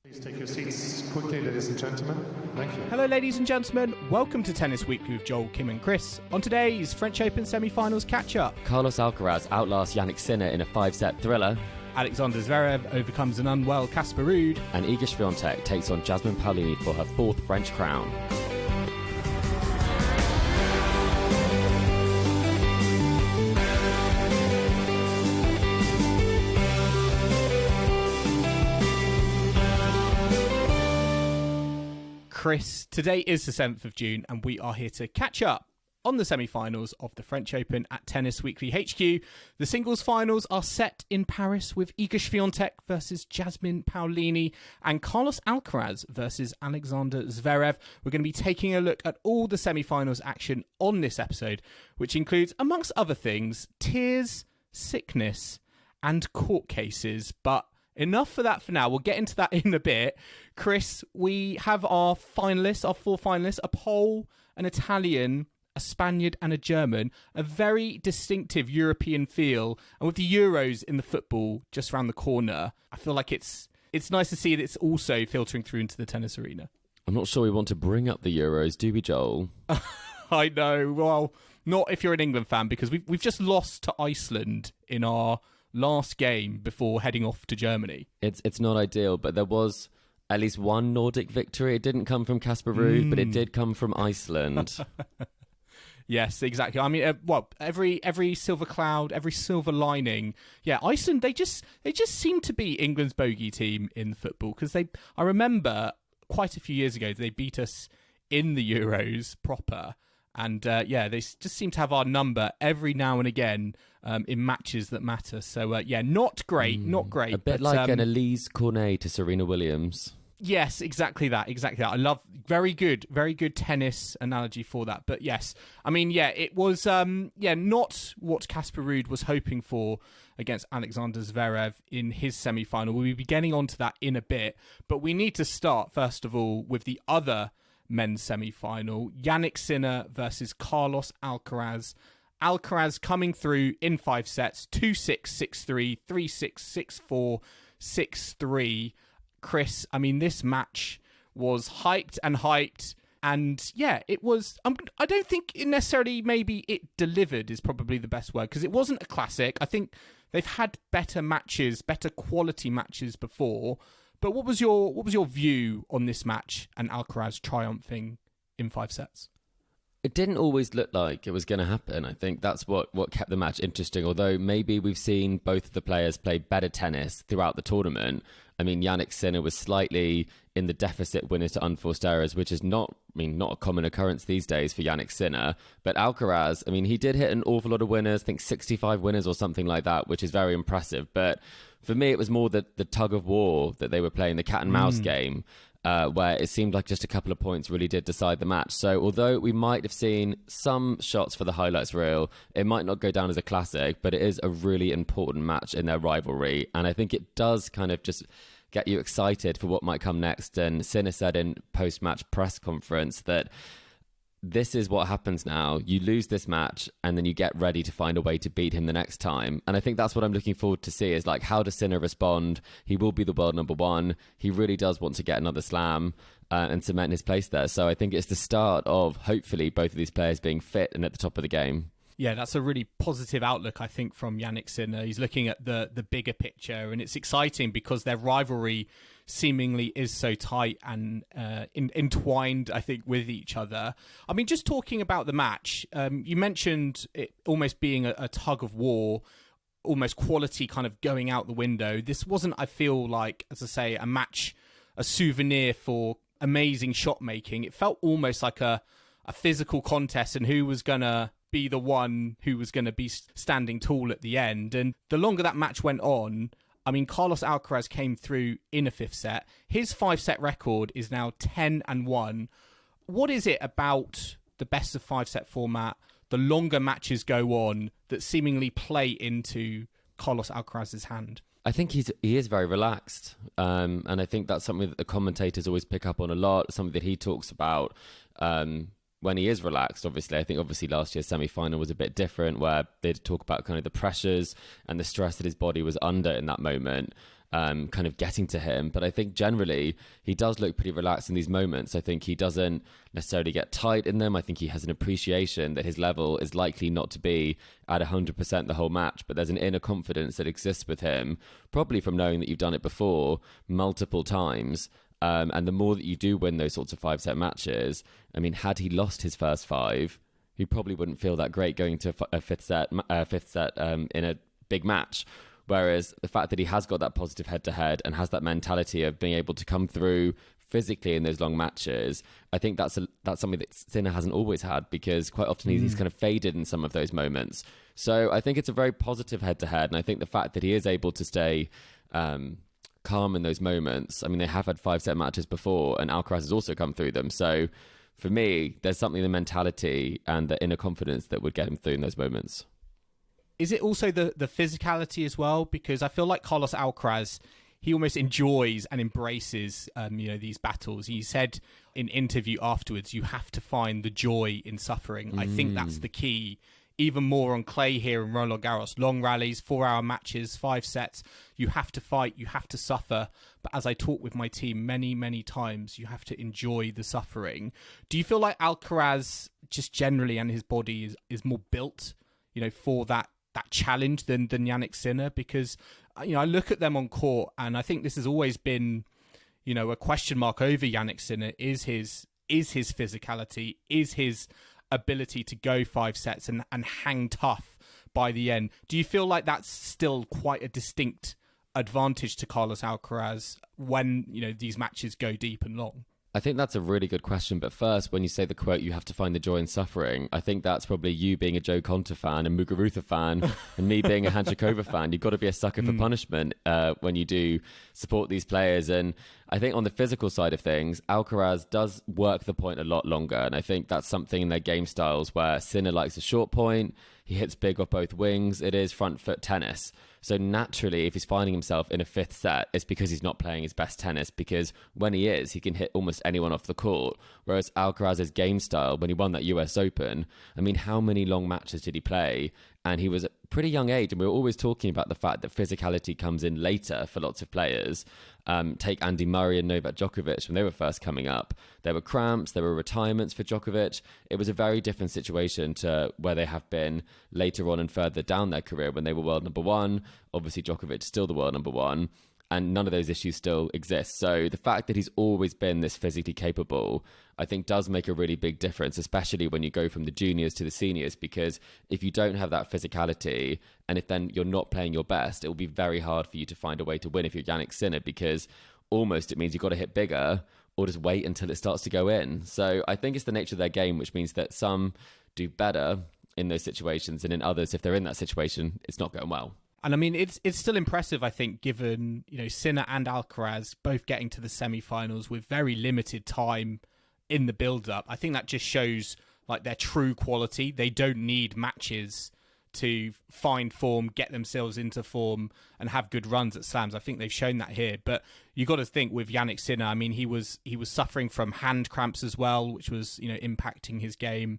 Please take your seats quickly, ladies and gentlemen. Thank you. Hello, ladies and gentlemen. Welcome to Tennis Weekly with Joel, Kim and Chris. On today's French Open semi-finals catch-up, Carlos Alcaraz outlasts Jannik-Sinner in a 5-set thriller. Alexander Zverev overcomes an unwell Casper Ruud. And Iga Swiatek takes on Jasmine Paolini for her 4th French crown. Chris, today is the 7th of June and we are here to catch up on the semi-finals of the French Open at Tennis Weekly HQ. The singles finals are set in Paris with Iga Swiatek versus Jasmine Paolini and Carlos Alcaraz versus Alexander Zverev. We're going to be taking a look at all the semi-finals action on this episode, which includes, amongst other things, tears, sickness and court cases. But enough for that for now. We'll get into that in a bit. Chris, we have our finalists, our 4 finalists, a Pole, an Italian, a Spaniard and a German, a very distinctive European feel. And with the Euros in the football just around the corner, I feel like it's nice to see that it's also filtering through into the tennis arena. I'm not sure we want to bring up the Euros, do we, Joel? I know. Well, not if you're an England fan, because we've just lost to Iceland in our last game before heading off to Germany. It's not ideal, but there was at least one Nordic victory. It didn't come from Casper Ruud, but it did come from Iceland. Yes, exactly. I mean, every silver cloud, every silver lining. Yeah, Iceland, they just seem to be England's bogey team in football, because I remember quite a few years ago they beat us in the Euros proper. And they just seem to have our number every now and again in matches that matter. So, not great. A bit like an Elise Cornet to Serena Williams. Yes, exactly that. I love very good tennis analogy for that. But yes, I mean, it was not what Casper Ruud was hoping for against Alexander Zverev in his semi-final. We'll be getting onto that in a bit. But we need to start, first of all, with the other men's semi-final, Jannik Sinner versus Carlos Alcaraz. Alcaraz coming through in 5 sets, 2-6, 6-3, 3-6, 6-4, 6-3. Chris, I mean, this match was hyped, and it was, I don't think necessarily maybe it delivered is probably the best word, because it wasn't a classic. I think they've had better matches, better quality matches before. But what was your view on this match and Alcaraz triumphing in 5 sets? It didn't always look like it was going to happen. I think that's what kept the match interesting, although maybe we've seen both of the players play better tennis throughout the tournament. I mean, Jannik Sinner was slightly in the deficit winners to unforced errors, which is not a common occurrence these days for Jannik Sinner. But Alcaraz, I mean, he did hit an awful lot of winners, I think 65 winners or something like that, which is very impressive. But for me, it was more the tug of war that they were playing, the cat and mouse game, where it seemed like just a couple of points really did decide the match. So although we might have seen some shots for the highlights reel, it might not go down as a classic, but it is a really important match in their rivalry. And I think it does kind of just get you excited for what might come next. And Sinner said in post-match press conference that this is what happens now. You lose this match and then you get ready to find a way to beat him the next time. And I think that's what I'm looking forward to see is like, how does Sinner respond? He will be the world number 1. He really does want to get another slam and cement his place there. So I think it's the start of hopefully both of these players being fit and at the top of the game. Yeah, that's a really positive outlook, I think, from Jannik Sinner. He's looking at the bigger picture, and it's exciting because their rivalry seemingly is so tight and entwined, I think, with each other. I mean, just talking about the match, you mentioned it almost being a tug of war, almost quality kind of going out the window. This wasn't, I feel like, as I say, a match, a souvenir for amazing shot making. It felt almost like a physical contest, and who was going to be the one who was going to be standing tall at the end. And the longer that match went on, I mean, Carlos Alcaraz came through in a 5th set. His 5-set record is now 10-1. What is it about the best of 5-set format, the longer matches go on, that seemingly play into Carlos Alcaraz's hand? I think he is very relaxed, and I think that's something that the commentators always pick up on a lot, something that he talks about when he is relaxed. Obviously, I think last year's semi-final was a bit different, where they'd talk about kind of the pressures and the stress that his body was under in that moment. kind of getting to him. But I think generally he does look pretty relaxed in these moments. I think he doesn't necessarily get tight in them. I think he has an appreciation that his level is likely not to be at 100% the whole match, but there's an inner confidence that exists with him, probably from knowing that you've done it before multiple times. And the more that you do win those sorts of 5-set matches, I mean, had he lost his first 5, he probably wouldn't feel that great going to a fifth set in a big match. Whereas the fact that he has got that positive head-to-head and has that mentality of being able to come through physically in those long matches, I think that's something that Sinner hasn't always had, because quite often he's kind of faded in some of those moments. So I think it's a very positive head-to-head, and I think the fact that he is able to stay calm in those moments. I mean, they have had 5-set matches before, and Alcaraz has also come through them. So for me, there's something in the mentality and the inner confidence that would get him through in those moments. Is it also the physicality as well? Because I feel like Carlos Alcaraz, he almost enjoys and embraces these battles. He said in interview afterwards, you have to find the joy in suffering. I think that's the key. Even more on clay here in Roland Garros. Long rallies, 4-hour matches, 5 sets. You have to fight, you have to suffer. But as I talk with my team many, many times, you have to enjoy the suffering. Do you feel like Alcaraz, just generally, and his body is more built, for that challenge than Jannik Sinner? Because I look at them on court, and I think this has always been a question mark over Jannik Sinner. Is his physicality, is his ability to go 5 sets and hang tough by the end? Do you feel like that's still quite a distinct advantage to Carlos Alcaraz when these matches go deep and long? I think that's a really good question. But first, when you say the quote, you have to find the joy in suffering, I think that's probably you being a Joe Conter fan and Muguruza fan and me being a Hanchikova fan. You've got to be a sucker for punishment when you do support these players. And I think on the physical side of things, Alcaraz does work the point a lot longer. And I think that's something in their game styles where Sinner likes a short point. He hits big off both wings. It is front foot tennis. So naturally, if he's finding himself in a 5th set, it's because he's not playing his best tennis, because when he is, he can hit almost anyone off the court. Whereas Alcaraz's game style, when he won that US Open, I mean, how many long matches did he play? And he was at a pretty young age. And we were always talking about the fact that physicality comes in later for lots of players. Take Andy Murray and Novak Djokovic when they were first coming up. There were cramps, there were retirements for Djokovic. It was a very different situation to where they have been later on and further down their career when they were world number 1. Obviously, Djokovic is still the world number 1. And none of those issues still exist. So the fact that he's always been this physically capable, I think does make a really big difference, especially when you go from the juniors to the seniors, because if you don't have that physicality and if then you're not playing your best, it will be very hard for you to find a way to win if you're Jannik Sinner, because almost it means you've got to hit bigger or just wait until it starts to go in. So I think it's the nature of their game, which means that some do better in those situations, and in others, if they're in that situation, it's not going well. And I mean, it's still impressive, I think, given, Sinner and Alcaraz both getting to the semi-finals with very limited time in the build-up. I think that just shows like their true quality. They don't need matches to find form, get themselves into form and have good runs at slams. I think they've shown that here. But you got to think with Jannik Sinner, I mean, he was suffering from hand cramps as well, which was, impacting his game.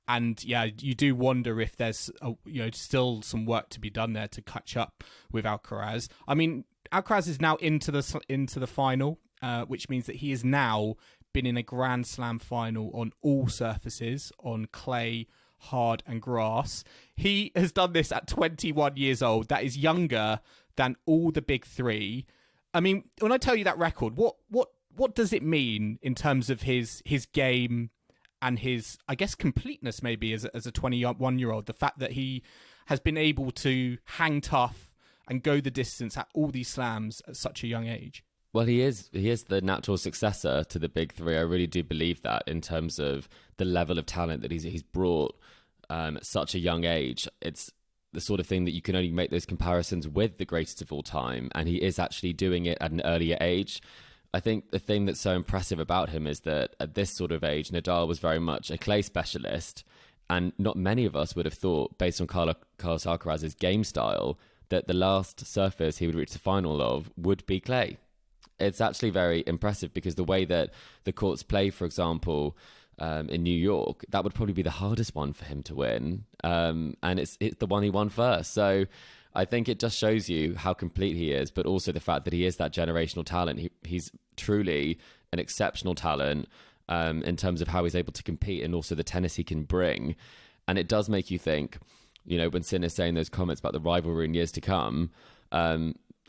And yeah, you do wonder if there's still some work to be done there to catch up with Alcaraz. I mean, Alcaraz is now into the final, which means that he has now been in a Grand Slam final on all surfaces, on clay, hard and grass. He has done this at 21 years old. That is younger than all the big 3. I mean, when I tell you that record, what does it mean in terms of his game and his, I guess, completeness maybe as a 21-year-old, the fact that he has been able to hang tough and go the distance at all these slams at such a young age? Well, he is the natural successor to the big 3. I really do believe that in terms of the level of talent that he's brought at such a young age. It's the sort of thing that you can only make those comparisons with the greatest of all time, and he is actually doing it at an earlier age. I think the thing that's so impressive about him is that at this sort of age, Nadal was very much a clay specialist, and not many of us would have thought, based on Carlos Alcaraz's game style, that the last surface he would reach the final of would be clay. It's actually very impressive because the way that the courts play, for example, in New York, that would probably be the hardest one for him to win, and it's the one he won first. So I think it just shows you how complete he is, but also the fact that he is that generational talent. He's truly an exceptional talent in terms of how he's able to compete and also the tennis he can bring. And it does make you think, you know, when Sinner's saying those comments about the rivalry in years to come,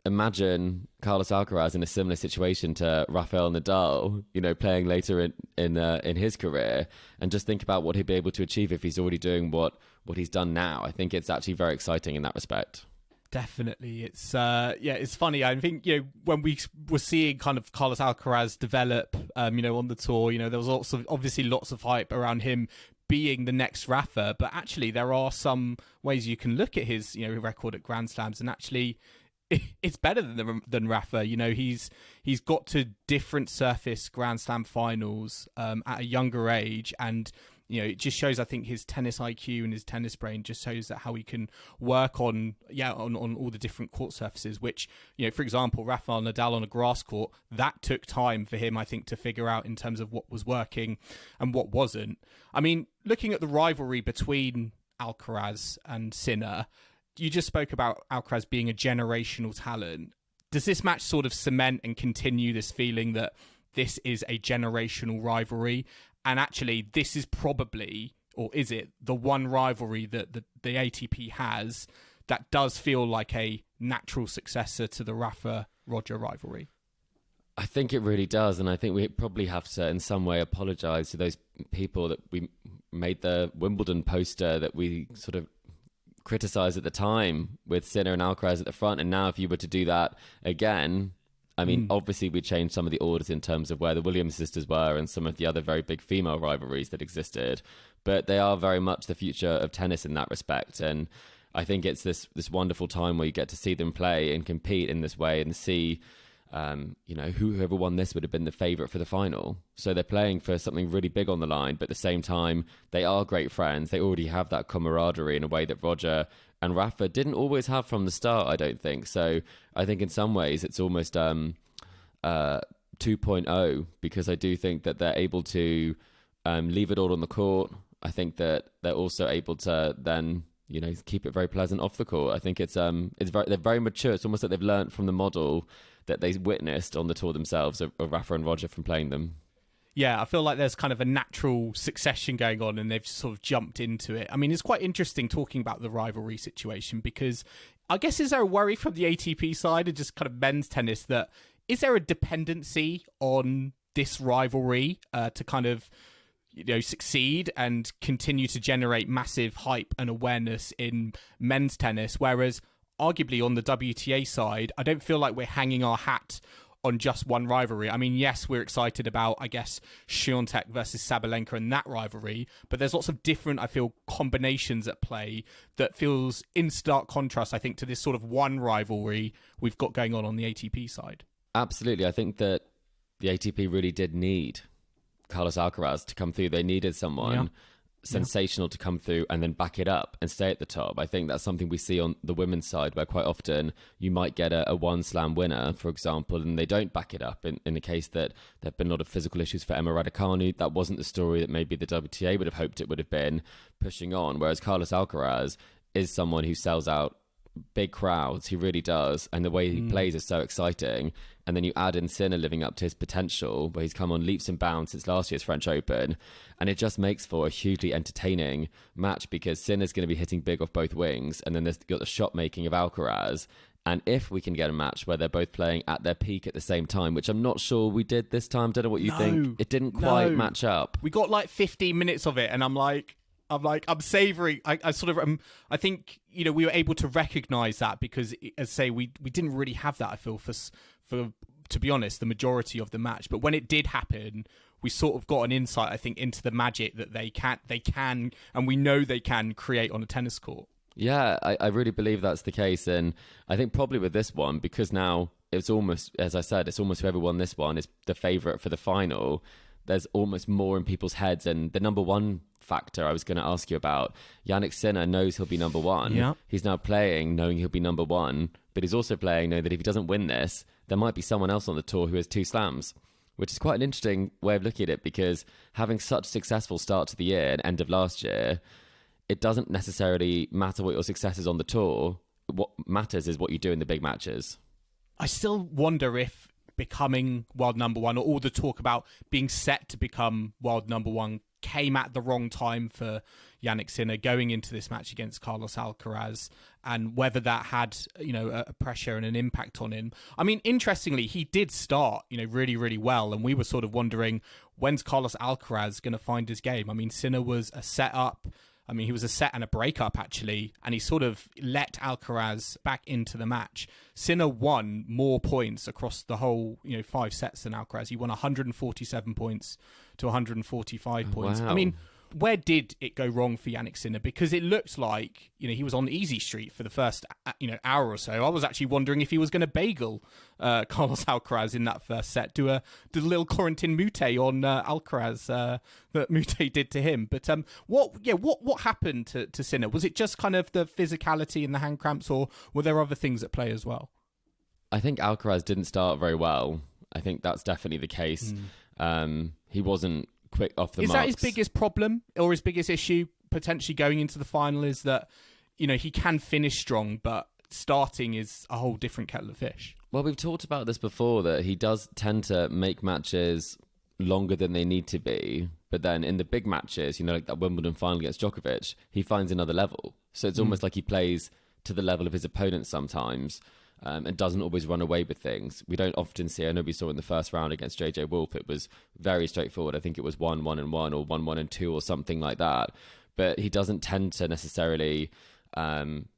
imagine Carlos Alcaraz in a similar situation to Rafael Nadal, you know, playing later in his career, and just think about what he'd be able to achieve if he's already doing what he's done now. I think it's actually very exciting in that respect. Definitely. It's it's funny. I think, you know, when we were seeing kind of Carlos Alcaraz develop, you know, on the tour, you know, there was obviously lots of hype around him being the next Rafa, but actually there are some ways you can look at his, you know, record at Grand Slams, and actually it's better than Rafa. You know, he's got to different surface Grand Slam finals at a younger age, and you know, it just shows, I think, his tennis IQ and his tennis brain just shows that how he can work on all the different court surfaces, which, you know, for example, Rafael Nadal on a grass court, that took time for him, I think, to figure out in terms of what was working and what wasn't. I mean, looking at the rivalry between Alcaraz and Sinner, you just spoke about Alcaraz being a generational talent. Does this match sort of cement and continue this feeling that this is a generational rivalry? And actually, this is probably, or is it, the one rivalry that the ATP has that does feel like a natural successor to the Rafa-Roger rivalry? I think it really does. And I think we probably have to, in some way, apologise to those people that we made the Wimbledon poster that we sort of criticised at the time with Sinner and Alcaraz at the front. And now if you were to do that again, I mean, obviously we changed some of the orders in terms of where the Williams sisters were and some of the other very big female rivalries that existed. But they are very much the future of tennis in that respect. And I think it's this wonderful time where you get to see them play and compete in this way and see, you know, whoever won this would have been the favourite for the final. So they're playing for something really big on the line, but at the same time, they are great friends. They already have that camaraderie in a way that Roger and Rafa didn't always have from the start, I don't think. So I think in some ways it's almost 2.0, because I do think that they're able to leave it all on the court. I think that they're also able to then, you know, keep it very pleasant off the court. I think they're very mature. It's almost like they've learnt from the model that they witnessed on the tour themselves of Rafa and Roger from playing them. Yeah, I feel like there's kind of a natural succession going on and they've sort of jumped into it. I mean, it's quite interesting talking about the rivalry situation, because I guess is there a worry from the ATP side of just kind of men's tennis that is there a dependency on this rivalry to kind of, you know, succeed and continue to generate massive hype and awareness in men's tennis, whereas arguably on the WTA side, I don't feel like we're hanging our hat on just one rivalry. I mean, yes, we're excited about, I guess, Swiatek versus Sabalenka and that rivalry, but there's lots of different, I feel, combinations at play that feels in stark contrast, I think, to this sort of one rivalry we've got going on the ATP side. Absolutely. I think that the ATP really did need Carlos Alcaraz to come through. They needed someone sensational to come through and then back it up and stay at the top. I think that's something we see on the women's side, where quite often you might get a one slam winner, for example, and they don't back it up. In the case that there have been a lot of physical issues for Emma Raducanu, that wasn't the story that maybe the WTA would have hoped it would have been, pushing on. Whereas Carlos Alcaraz is someone who sells out big crowds. He really does. And the way he plays is so exciting. And then you add in Sinner living up to his potential, where he's come on leaps and bounds since last year's French Open. And it just makes for a hugely entertaining match, because Sinner's going to be hitting big off both wings. And then there's got the shot making of Alcaraz. And if we can get a match where they're both playing at their peak at the same time, which I'm not sure we did this time. Don't know what you think. It didn't quite match up. We got like 15 minutes of it. And I'm savoring. I think, you know, we were able to recognize that because, as I say, we didn't really have that, I feel, for to be honest, the majority of the match. But when it did happen, we sort of got an insight, I think, into the magic that they can, and we know they can create on a tennis court. Yeah, I really believe that's the case. And I think probably with this one, because now it's almost, as I said, it's almost whoever won this one is the favourite for the final. There's almost more in people's heads. And the number one factor I was going to ask you about, Jannik Sinner knows he'll be number one. Yeah. He's now playing knowing he'll be number one, but he's also playing knowing that if he doesn't win this, there might be someone else on the tour who has 2 slams, which is quite an interesting way of looking at it, because having such a successful start to the year and end of last year, it doesn't necessarily matter what your success is on the tour. what matters is what you do in the big matches. I still wonder if becoming world number one, or all the talk about being set to become world number one, came at the wrong time for Jannik Sinner going into this match against Carlos Alcaraz, and whether that had, a pressure and an impact on him. I mean, interestingly, he did start, really, really well, and we were sort of wondering, when's Carlos Alcaraz going to find his game? I mean, Sinner was a set-up. I mean, he was a set and a breakup, actually, and he sort of let Alcaraz back into the match. Sinner won more points across the whole, 5 sets than Alcaraz. He won 147 points to 145 points. Wow. I mean, where did it go wrong for Jannik Sinner? Because it looked like, he was on easy street for the first, hour or so. I was actually wondering if he was going to bagel Carlos Alcaraz in that first set, do a little Corentin Mute on Alcaraz that Mute did to him. But what happened to Sinner? Was it just kind of the physicality and the hand cramps, or were there other things at play as well? I think Alcaraz didn't start very well. I think that's definitely the case. He wasn't quick off the marks. Is that his biggest problem, or his biggest issue potentially going into the final, is that he can finish strong, but starting is a whole different kettle of fish? Well, we've talked about this before, that he does tend to make matches longer than they need to be, but then in the big matches, like that Wimbledon final against Djokovic, he finds another level. So it's almost like he plays to the level of his opponent sometimes. And doesn't always run away with things. We don't often see, I know we saw in the first round against JJ Wolf, it was very straightforward. I think it was 1-1-1 or 1-1-2 or something like that. But he doesn't tend to necessarily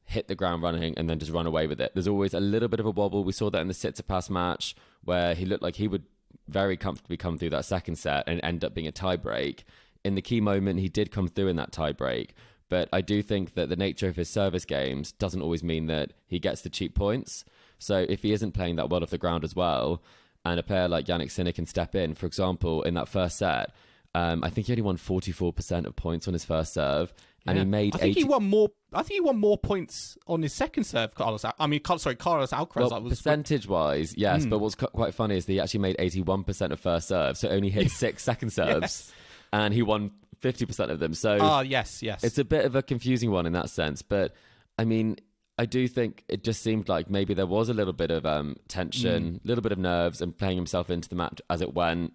hit the ground running and then just run away with it. There's always a little bit of a wobble. We saw that in the Tsitsipas match, where he looked like he would very comfortably come through that second set and end up being a tie-break. In the key moment, he did come through in that tie-break. But I do think that the nature of his service games doesn't always mean that he gets the cheap points. So if he isn't playing that well off the ground as well, and a player like Jannik Sinner can step in, for example, in that first set, I think he only won 44% of points on his first serve, and he made. I think he won more points on his second serve. Carlos Alcaraz. Well, percentage-wise, yes. But what's quite funny is that he actually made 81% of first serve, so only hit 6 second serves, and he won 50% of them. So yes. It's a bit of a confusing one in that sense. But I mean, I do think it just seemed like maybe there was a little bit of tension, a little bit of nerves, and playing himself into the match as it went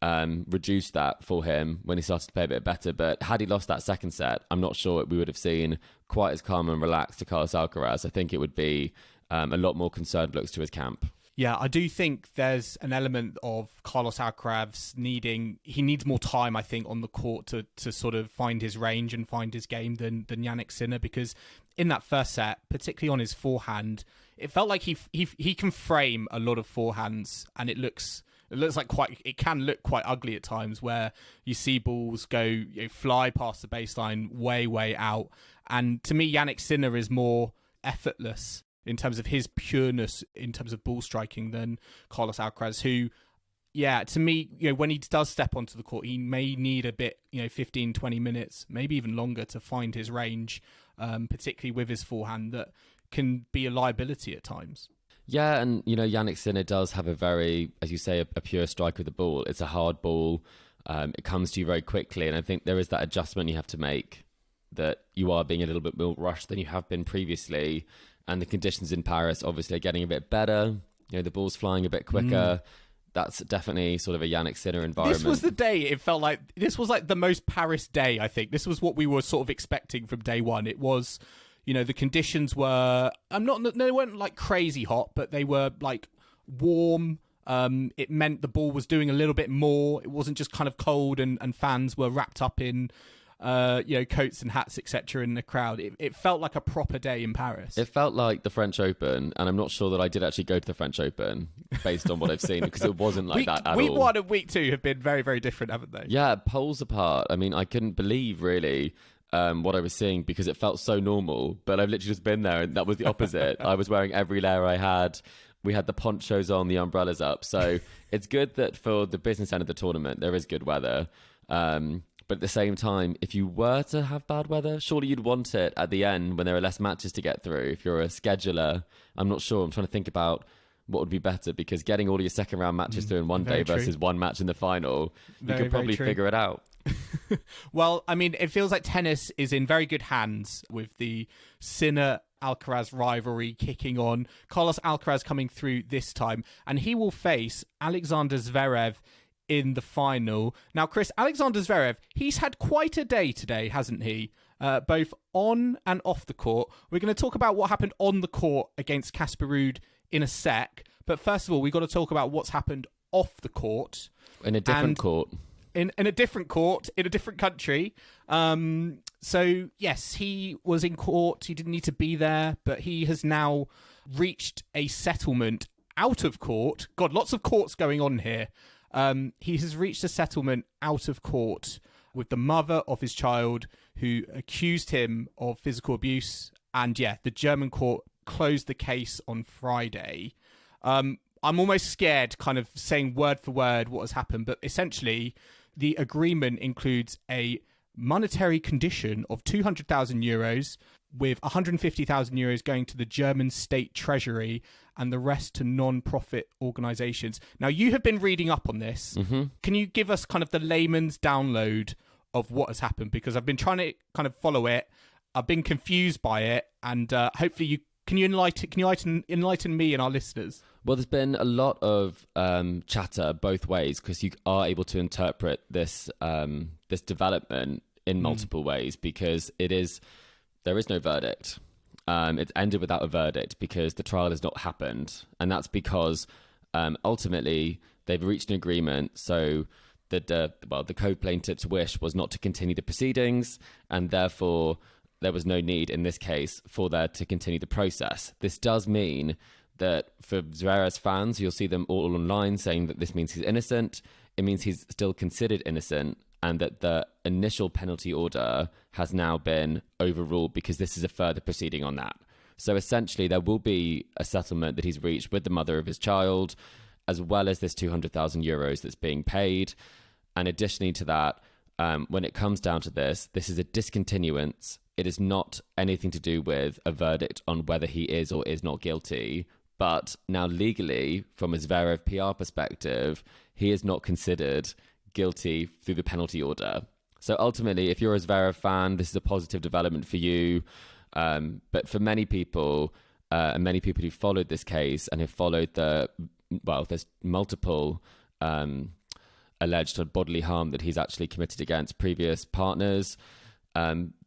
reduced that for him when he started to play a bit better. But had he lost that second set, I'm not sure we would have seen quite as calm and relaxed to Carlos Alcaraz. I think it would be a lot more concerned looks to his camp. Yeah, I do think there's an element of Carlos Alcaraz needs more time, I think, on the court to sort of find his range and find his game than Jannik Sinner, because in that first set, particularly on his forehand, it felt like he can frame a lot of forehands, and it looks like it can look quite ugly at times, where you see balls go fly past the baseline way out. And to me, Jannik Sinner is more effortless in terms of his pureness, in terms of ball striking, than Carlos Alcaraz, who, to me, when he does step onto the court, he may need a bit, 15, 20 minutes, maybe even longer, to find his range, particularly with his forehand, that can be a liability at times. Yeah, and, Jannik Sinner does have a very, as you say, a pure strike with the ball. It's a hard ball. It comes to you very quickly, and I think there is that adjustment you have to make, that you are being a little bit more rushed than you have been previously. And the conditions in Paris obviously are getting a bit better. The ball's flying a bit quicker. That's definitely sort of a Jannik Sinner environment. This was the day, it felt like, this was like the most Paris day, I think. This was what we were sort of expecting from day one. It was, the conditions were, they weren't like crazy hot, but they were like warm. It meant the ball was doing a little bit more. It wasn't just kind of cold and fans were wrapped up in coats and hats, etc. in the crowd. It felt like a proper day in Paris. It felt like the French Open, and I'm not sure that I did actually go to the French Open based on what I've seen, because it wasn't like that at all. Week 1 and week 2 have been very, very different, haven't they? Yeah, poles apart. I mean, I couldn't believe really what I was seeing, because it felt so normal, but I've literally just been there and that was the opposite. I was wearing every layer I had. We had the ponchos on, the umbrellas up. So it's good that for the business end of the tournament, there is good weather. But at the same time, if you were to have bad weather, surely you'd want it at the end when there are less matches to get through. If you're a scheduler, I'm not sure. I'm trying to think about what would be better, because getting all your second round matches through in one day versus one match in the final, you could probably figure it out. Well, I mean, it feels like tennis is in very good hands with the Sinner Alcaraz rivalry kicking on. Carlos Alcaraz coming through this time, and he will face Alexander Zverev in the final. Now, Chris, Alexander Zverev, he's had quite a day today, hasn't he? Both on and off the court. We're going to talk about what happened on the court against Casper Ruud in a sec. But first of all, we've got to talk about what's happened off the court. In a different court. In a different court, in a different country. So, yes, he was in court. He didn't need to be there, but he has now reached a settlement out of court. God, lots of courts going on here. He has reached a settlement out of court with the mother of his child who accused him of physical abuse. And yeah, the German court closed the case on Friday. I'm almost scared kind of saying word for word what has happened, but essentially the agreement includes a monetary condition of 200,000 euros with 150,000 euros going to the German state treasury and the rest to non-profit organisations. Now, you have been reading up on this. Mm-hmm. Can you give us kind of the layman's download of what has happened? Because I've been trying to kind of follow it. I've been confused by it, and hopefully Can you enlighten me and our listeners? Well, there's been a lot of chatter both ways because you are able to interpret this this development in multiple ways because there is no verdict. It's ended without a verdict because the trial has not happened, and that's because ultimately they've reached an agreement. So the co-plaintiff's wish was not to continue the proceedings, and therefore there was no need in this case for there to continue the process. This does mean that for Zverev's fans, you'll see them all online saying that this means he's innocent. It means he's still considered innocent, and that the initial penalty order has now been overruled because this is a further proceeding on that. So essentially, there will be a settlement that he's reached with the mother of his child, as well as this 200,000 euros that's being paid. And additionally to that, when it comes down to this is a discontinuance. It is not anything to do with a verdict on whether he is or is not guilty. But now legally, from a Zverev PR perspective, he is not considered guilty through the penalty order. So ultimately, if you're a Zverev fan, this is a positive development for you. But for many people, and many people who followed this case and have followed there's multiple alleged bodily harm that he's actually committed against previous partners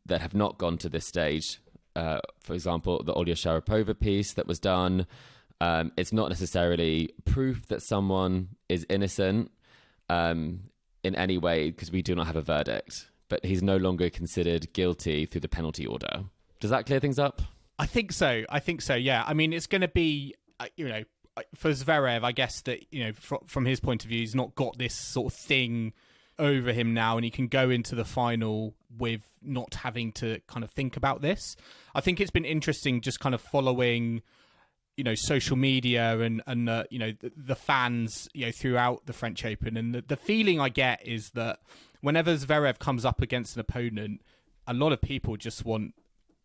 that have not gone to this stage. For example, the Olya Sharapova piece that was done. It's not necessarily proof that someone is innocent in any way because we do not have a verdict. But he's no longer considered guilty through the penalty order. Does that clear things up? I think so, yeah. I mean, it's going to be, for Zverev, I guess that, from his point of view, he's not got this sort of thing over him now, and he can go into the final with not having to kind of think about this. I think it's been interesting just kind of following, social media and the fans, throughout the French Open. And the feeling I get is that whenever Zverev comes up against an opponent, a lot of people just want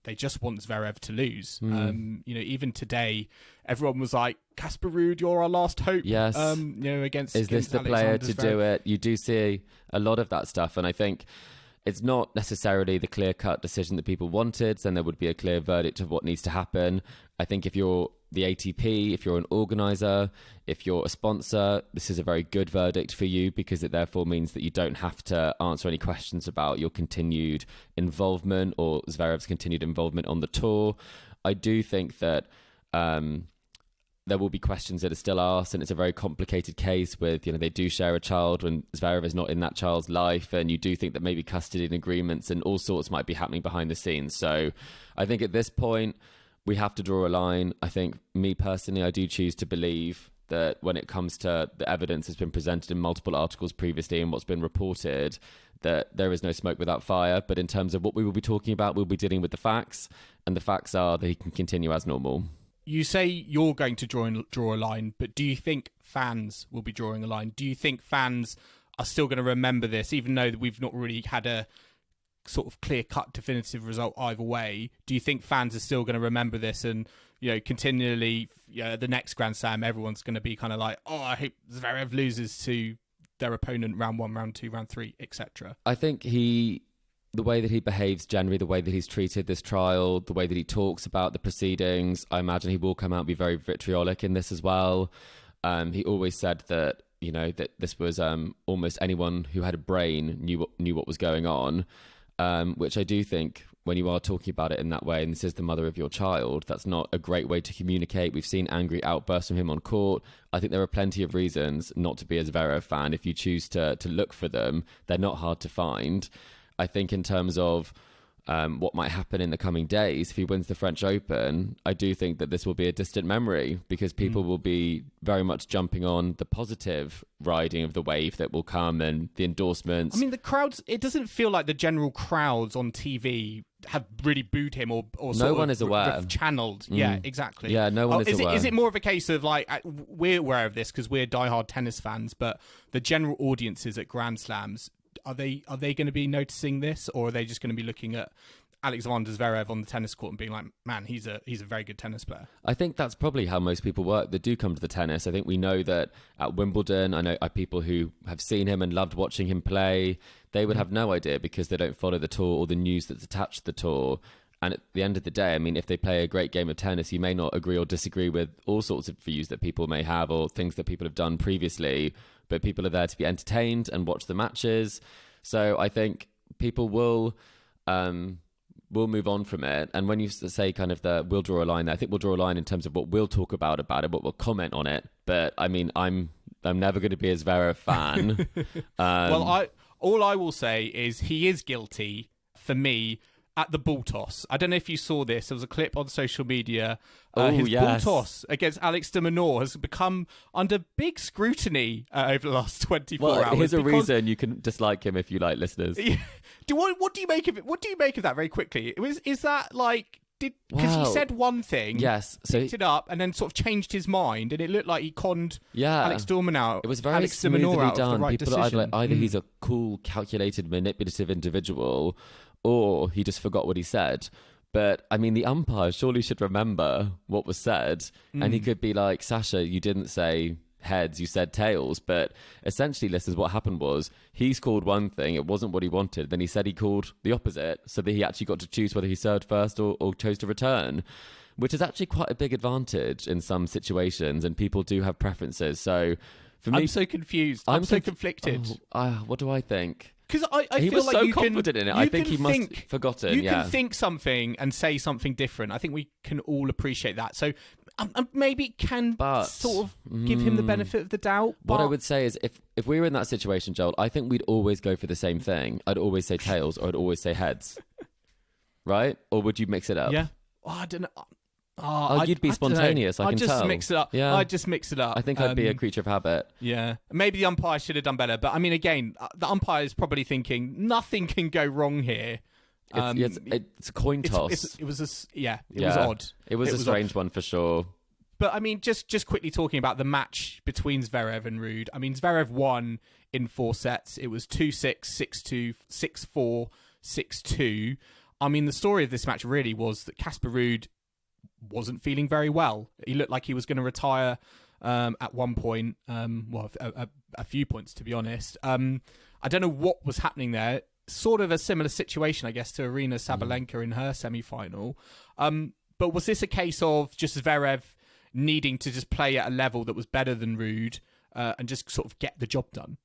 Zverev to lose. Even today, everyone was like, Casper Ruud, you're our last hope. Yes. Against this the Alexander player to Zverev. do it? You do see a lot of that stuff. And I think it's not necessarily the clear-cut decision that people wanted, then there would be a clear verdict of what needs to happen. I think if you're the ATP, if you're an organizer, if you're a sponsor, this is a very good verdict for you because it therefore means that you don't have to answer any questions about your continued involvement or Zverev's continued involvement on the tour. I do think that there will be questions that are still asked, and it's a very complicated case with, they do share a child when Zverev is not in that child's life, and you do think that maybe custody and agreements and all sorts might be happening behind the scenes. So I think at this point, we have to draw a line. I think, me personally, I do choose to believe that when it comes to the evidence that's been presented in multiple articles previously and what's been reported, that there is no smoke without fire. But in terms of what we will be talking about, we'll be dealing with the facts, and the facts are that he can continue as normal. You say you're going to draw a line, but do you think fans will be drawing a line? Do you think fans are still going to remember this, even though we've not really had a sort of clear-cut definitive result either way? Do you think fans are still going to remember this and, continually, the next Grand Slam, everyone's going to be kind of like, oh, I hope Zverev loses to their opponent round 1, round 2, round 3, etc.? I think he the way that he behaves generally, the way that he's treated this trial, the way that he talks about the proceedings, I imagine he will come out and be very vitriolic in this as well. He always said that, you know, that this was almost anyone who had a brain knew what was going on, which I do think when you are talking about it in that way, and this is the mother of your child, that's not a great way to communicate. We've seen angry outbursts from him on court. I think there are plenty of reasons not to be a Zverev fan. If you choose to look for them, they're not hard to find. I think in terms of what might happen in the coming days, if he wins the French Open, I do think that this will be a distant memory because people will be very much jumping on the positive riding of the wave that will come and the endorsements. I mean, the crowds, it doesn't feel like the general crowds on TV have really booed him or no one is aware. Channeled. Yeah, exactly. Yeah, no one is aware. Is it more of a case of like, we're aware of this because we're diehard tennis fans, but the general audiences at Grand Slams, are they going to be noticing this, or are they just going to be looking at Alexander Zverev on the tennis court and being like, man, he's a very good tennis player? I think that's probably how most people work that do come to the tennis. I think we know that at Wimbledon, I know people who have seen him and loved watching him play. They would have no idea because they don't follow the tour or the news that's attached to the tour. And at the end of the day, I mean, if they play a great game of tennis, you may not agree or disagree with all sorts of views that people may have or things that people have done previously, but people are there to be entertained and watch the matches. So I think people will move on from it. And when you say kind of we'll draw a line there, I think we'll draw a line in terms of what we'll talk about it, what we'll comment on it. But I mean, I'm never going to be a Zverev fan. Well, all I will say is he is guilty for me at the ball toss. I don't know if you saw this. There was a clip on social media. His ball toss against Alex de Minaur has become under big scrutiny over the last 24 hours. Here's a reason you can dislike him if you like, listeners. What do you make of it? What do you make of that very quickly? Is that like... Because he said one thing, yes, so picked it up, and then sort of changed his mind, and it looked like he conned Alex de Minaur. It was very smoothly done. People are either he's a cool, calculated, manipulative individual, or he just forgot what he said. But, I mean, the umpire surely should remember what was said, and he could be like, Sasha, you didn't say heads, you said tails. But essentially, listeners, what happened was he scored one thing, it wasn't what he wanted, then he said he called the opposite, so that he actually got to choose whether he served first or chose to return, which is actually quite a big advantage in some situations, and people do have preferences. So for me, I'm so confused. I'm so conflicted. What do I think? Because I he feel was like so you confident in it. I think he must have forgotten. You can think something and say something different. I think we can all appreciate that. So maybe can sort of give him the benefit of the doubt. What I would say is if we were in that situation, Joel, I think we'd always go for the same thing. I'd always say tails or I'd always say heads. Right? Or would you mix it up? Yeah. Oh, I don't know. You'd be spontaneous, I can tell. I'd just mix it up. Yeah. I'd just mix it up. I think I'd be a creature of habit. Yeah. Maybe the umpire should have done better. But I mean, again, the umpire is probably thinking, nothing can go wrong here. It's a coin toss. It was odd. It was a strange one for sure. But I mean, just quickly talking about the match between Zverev and Ruud. I mean, Zverev won in 4 sets. It was 2-6, 6-2, 6-4, 6-2. I mean, the story of this match really was that Casper Ruud wasn't feeling very well. He looked like he was going to retire at one point. A few points, to be honest. I don't know what was happening there. Sort of a similar situation, I guess, to Arina Sabalenka in her semi-final. But was this a case of just Zverev needing to just play at a level that was better than Ruud and just sort of get the job done?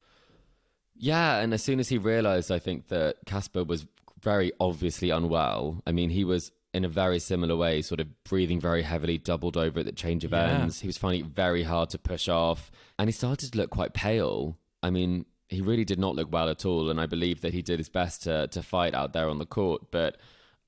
Yeah, and as soon as he realised, I think that Casper was very obviously unwell. I mean, he was in a very similar way, sort of breathing very heavily, doubled over at the change of ends. He was finding it very hard to push off. And he started to look quite pale. I mean, he really did not look well at all. And I believe that he did his best to fight out there on the court. But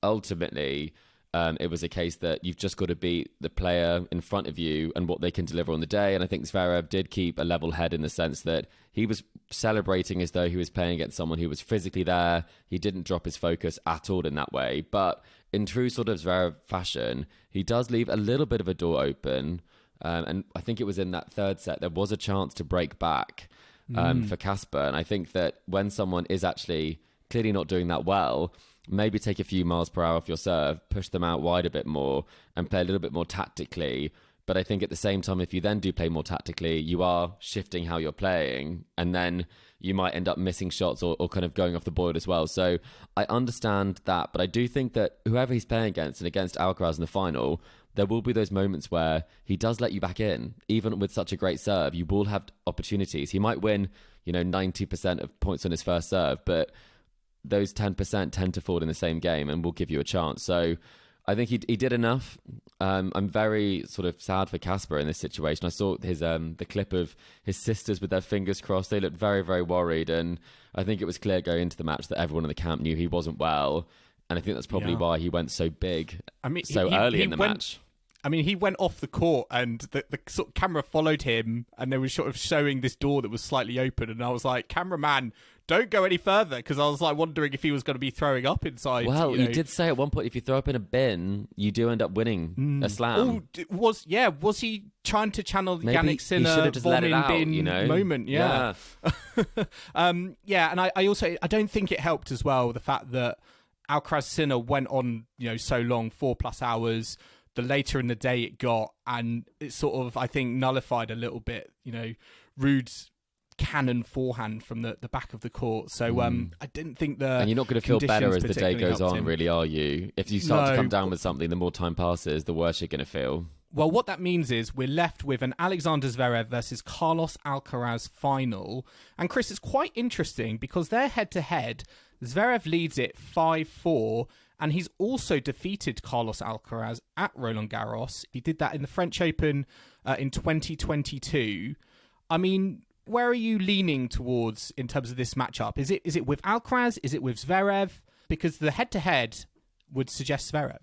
ultimately, it was a case that you've just got to beat the player in front of you and what they can deliver on the day. And I think Zverev did keep a level head in the sense that he was celebrating as though he was playing against someone who was physically there. He didn't drop his focus at all in that way. But in true sort of Zverev fashion, he does leave a little bit of a door open. And I think it was in that third set, there was a chance to break back for Casper. And I think that when someone is actually clearly not doing that well, maybe take a few miles per hour off your serve, push them out wide a bit more and play a little bit more tactically, But I think at the same time, if you then do play more tactically, you are shifting how you're playing, and then you might end up missing shots or kind of going off the board as well. So I understand that, but I do think that whoever he's playing against, and against Alcaraz in the final, there will be those moments where he does let you back in. Even with such a great serve, you will have opportunities. He might win, 90% of points on his first serve, but those 10% tend to fall in the same game and will give you a chance. So I think he did enough. I'm very sort of sad for Casper in this situation. I saw his the clip of his sisters with their fingers crossed. They looked very, very worried, and I think it was clear going into the match that everyone in the camp knew he wasn't well, and I think that's probably why he went so big early in the match. I mean, he went off the court, and the sort of camera followed him, and they were sort of showing this door that was slightly open, and I was like, cameraman, don't go any further, because I was like wondering if he was going to be throwing up inside. Well, you did say at one point, if you throw up in a bin, you do end up winning a slam. Was he trying to channel the Jannik Sinner vom in bin moment? Yeah. And I also don't think it helped as well the fact that Alcaraz-Sinner went on so long, 4+ hours. The later in the day it got, and it sort of, I think, nullified a little bit, Ruud's cannon forehand from the back of the court. So I didn't think and you're not going to feel better as the day goes on, really, are you? If you start to come down with something, the more time passes, the worse you're going to feel. Well, what that means is we're left with an Alexander Zverev versus Carlos Alcaraz final. And Chris, it's quite interesting because they're head-to-head. Zverev leads it 5-4, and he's also defeated Carlos Alcaraz at Roland Garros. He did that in the French Open in 2022. I mean, where are you leaning towards in terms of this matchup? Is it with Alcaraz? Is it with Zverev? Because the head-to-head would suggest Zverev.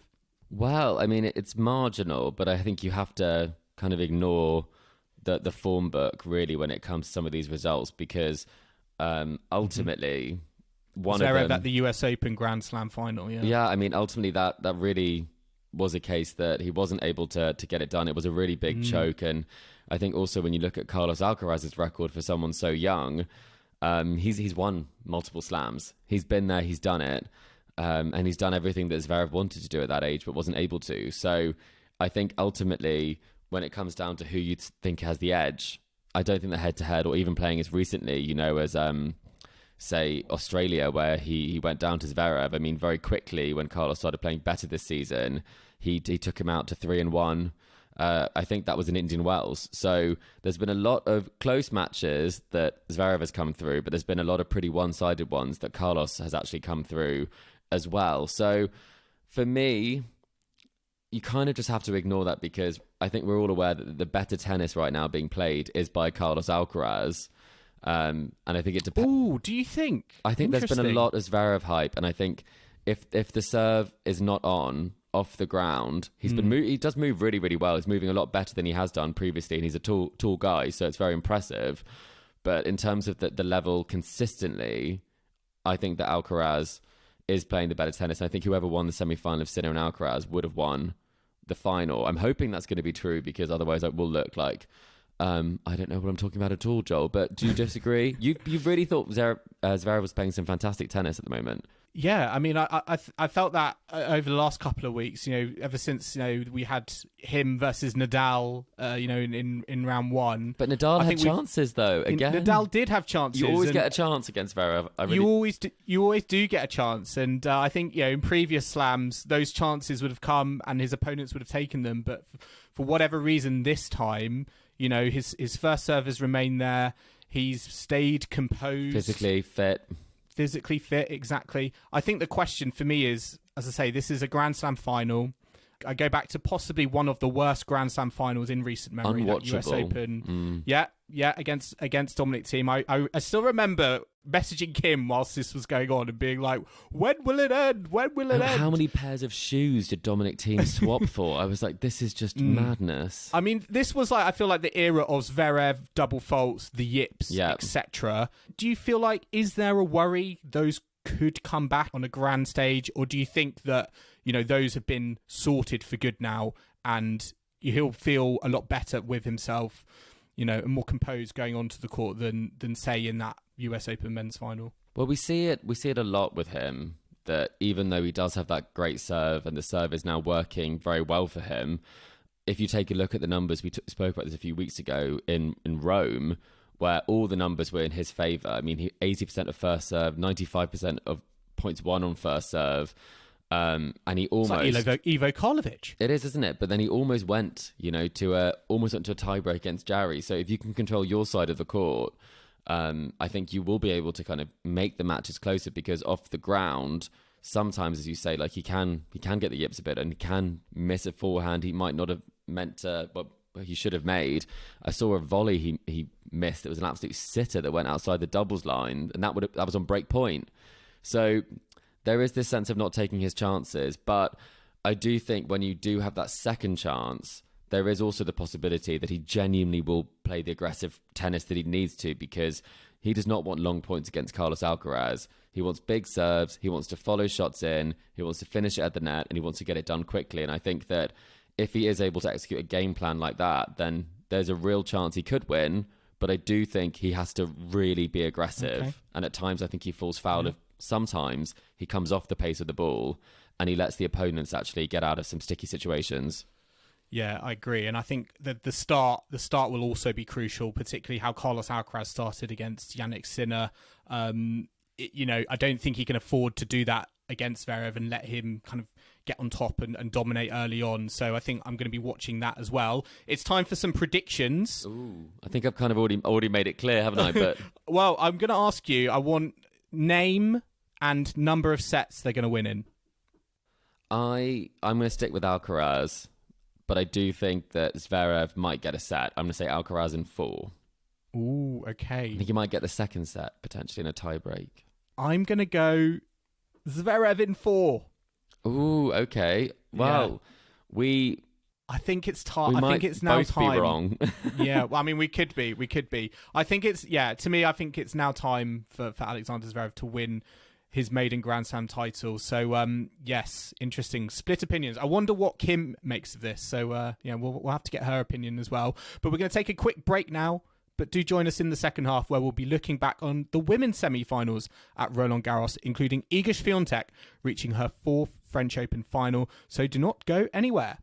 Well, I mean, it's marginal, but I think you have to kind of ignore the form book, really, when it comes to some of these results, because ultimately... One Zverev of them, at the US Open Grand Slam final, yeah. Yeah, I mean, ultimately that really was a case that he wasn't able to get it done. It was a really big choke, and I think also when you look at Carlos Alcaraz's record for someone so young, he's won multiple slams. He's been there, he's done it, and he's done everything that Zverev wanted to do at that age but wasn't able to. So I think ultimately, when it comes down to who you think has the edge, I don't think the head-to-head, or even playing as recently, as... say Australia, where he went down to Zverev. I mean, very quickly when Carlos started playing better this season, he took him out to 3-1. I think that was in Indian Wells. So there's been a lot of close matches that Zverev has come through, but there's been a lot of pretty one-sided ones that Carlos has actually come through as well. So for me, you kind of just have to ignore that, because I think we're all aware that the better tennis right now being played is by Carlos Alcaraz. And I think it depends. Oh, do you think? I think there's been a lot of Zverev hype, and I think if the serve is not off the ground, he does move really, really well. He's moving a lot better than he has done previously, and he's a tall guy, so it's very impressive. But in terms of the level consistently, I think that Alcaraz is playing the better tennis. I think whoever won the semi-final of Sinner and Alcaraz would have won the final. I'm hoping that's going to be true, because otherwise it will look like... I don't know what I'm talking about at all, Joel, but do you disagree? You really thought Zverev was playing some fantastic tennis at the moment. Yeah, I mean, I felt that over the last couple of weeks, ever since, we had him versus Nadal, in round one. But Nadal had chances, though, again. Nadal did have chances. You always get a chance against Zverev. You always do get a chance. And I think, in previous slams, those chances would have come and his opponents would have taken them. But for whatever reason this time... his first serve has remained there. He's stayed composed. Physically fit, exactly. I think the question for me is, as I say, this is a Grand Slam final. I go back to possibly one of the worst Grand Slam finals in recent memory. That US Open. Yeah, against Dominic Thiem. I still remember messaging Kim whilst this was going on and being like, when will it end? When will it end? How many pairs of shoes did Dominic Thiem swap for? I was like, this is just madness. I mean, this was I feel like the era of Zverev, double faults, the yips, etc. Do you feel like, is there a worry those could come back on a grand stage, or do you think that, those have been sorted for good now and he'll feel a lot better with himself, and more composed going onto the court than say in that US Open men's final? Well, we see it a lot with him, that even though he does have that great serve and the serve is now working very well for him, if you take a look at the numbers, we spoke about this a few weeks ago in Rome, where all the numbers were in his favour. I mean, 80% of first serve, 95% of points won on first serve. And he almost... It's like Ivo Karlovic. It is, isn't it? But then he almost went, to a tiebreak against Jarry. So if you can control your side of the court, I think you will be able to kind of make the matches closer, because off the ground, sometimes, as you say, like he can get the yips a bit, and he can miss a forehand he might not have meant to, but he should have made. I saw a volley he missed. It was an absolute sitter that went outside the doubles line, and that was on break point. So there is this sense of not taking his chances, but I do think when you do have that second chance, there is also the possibility that he genuinely will play the aggressive tennis that he needs to, because he does not want long points against Carlos Alcaraz. He wants big serves, he wants to follow shots in, he wants to finish it at the net, and he wants to get it done quickly. And I think that if he is able to execute a game plan like that, then there's a real chance he could win. But I do think he has to really be aggressive. Okay. And at times I think he falls foul of, sometimes he comes off the pace of the ball and he lets the opponents actually get out of some sticky situations. Yeah, I agree. And I think that the start will also be crucial, particularly how Carlos Alcaraz started against Jannik Sinner. I don't think he can afford to do that against Zverev and let him kind of get on top and dominate early on. So I think I'm going to be watching that as well. It's time for some predictions. Ooh, I think I've kind of already made it clear, haven't I? But well, I'm going to ask you, I want name and number of sets they're going to win in. I'm going to stick with Alcaraz, but I do think that Zverev might get a set. I'm going to say Alcaraz in 4. Ooh, okay. I think he might get the second set, potentially in a tie-break. I'm going to go Zverev in 4. Ooh, okay. Well, yeah. I think it's time. I think it's now both time. Be wrong. Yeah, well, I mean, we could be. I think it's to me, I think it's now time for Alexander Zverev to win his maiden Grand Slam title. So, yes, interesting. Split opinions. I wonder what Kim makes of this. So, we'll have to get her opinion as well. But we're going to take a quick break now. But do join us in the second half, where we'll be looking back on the women's semi-finals at Roland Garros, including Iga Swiatek reaching her 4th French Open final. So do not go anywhere.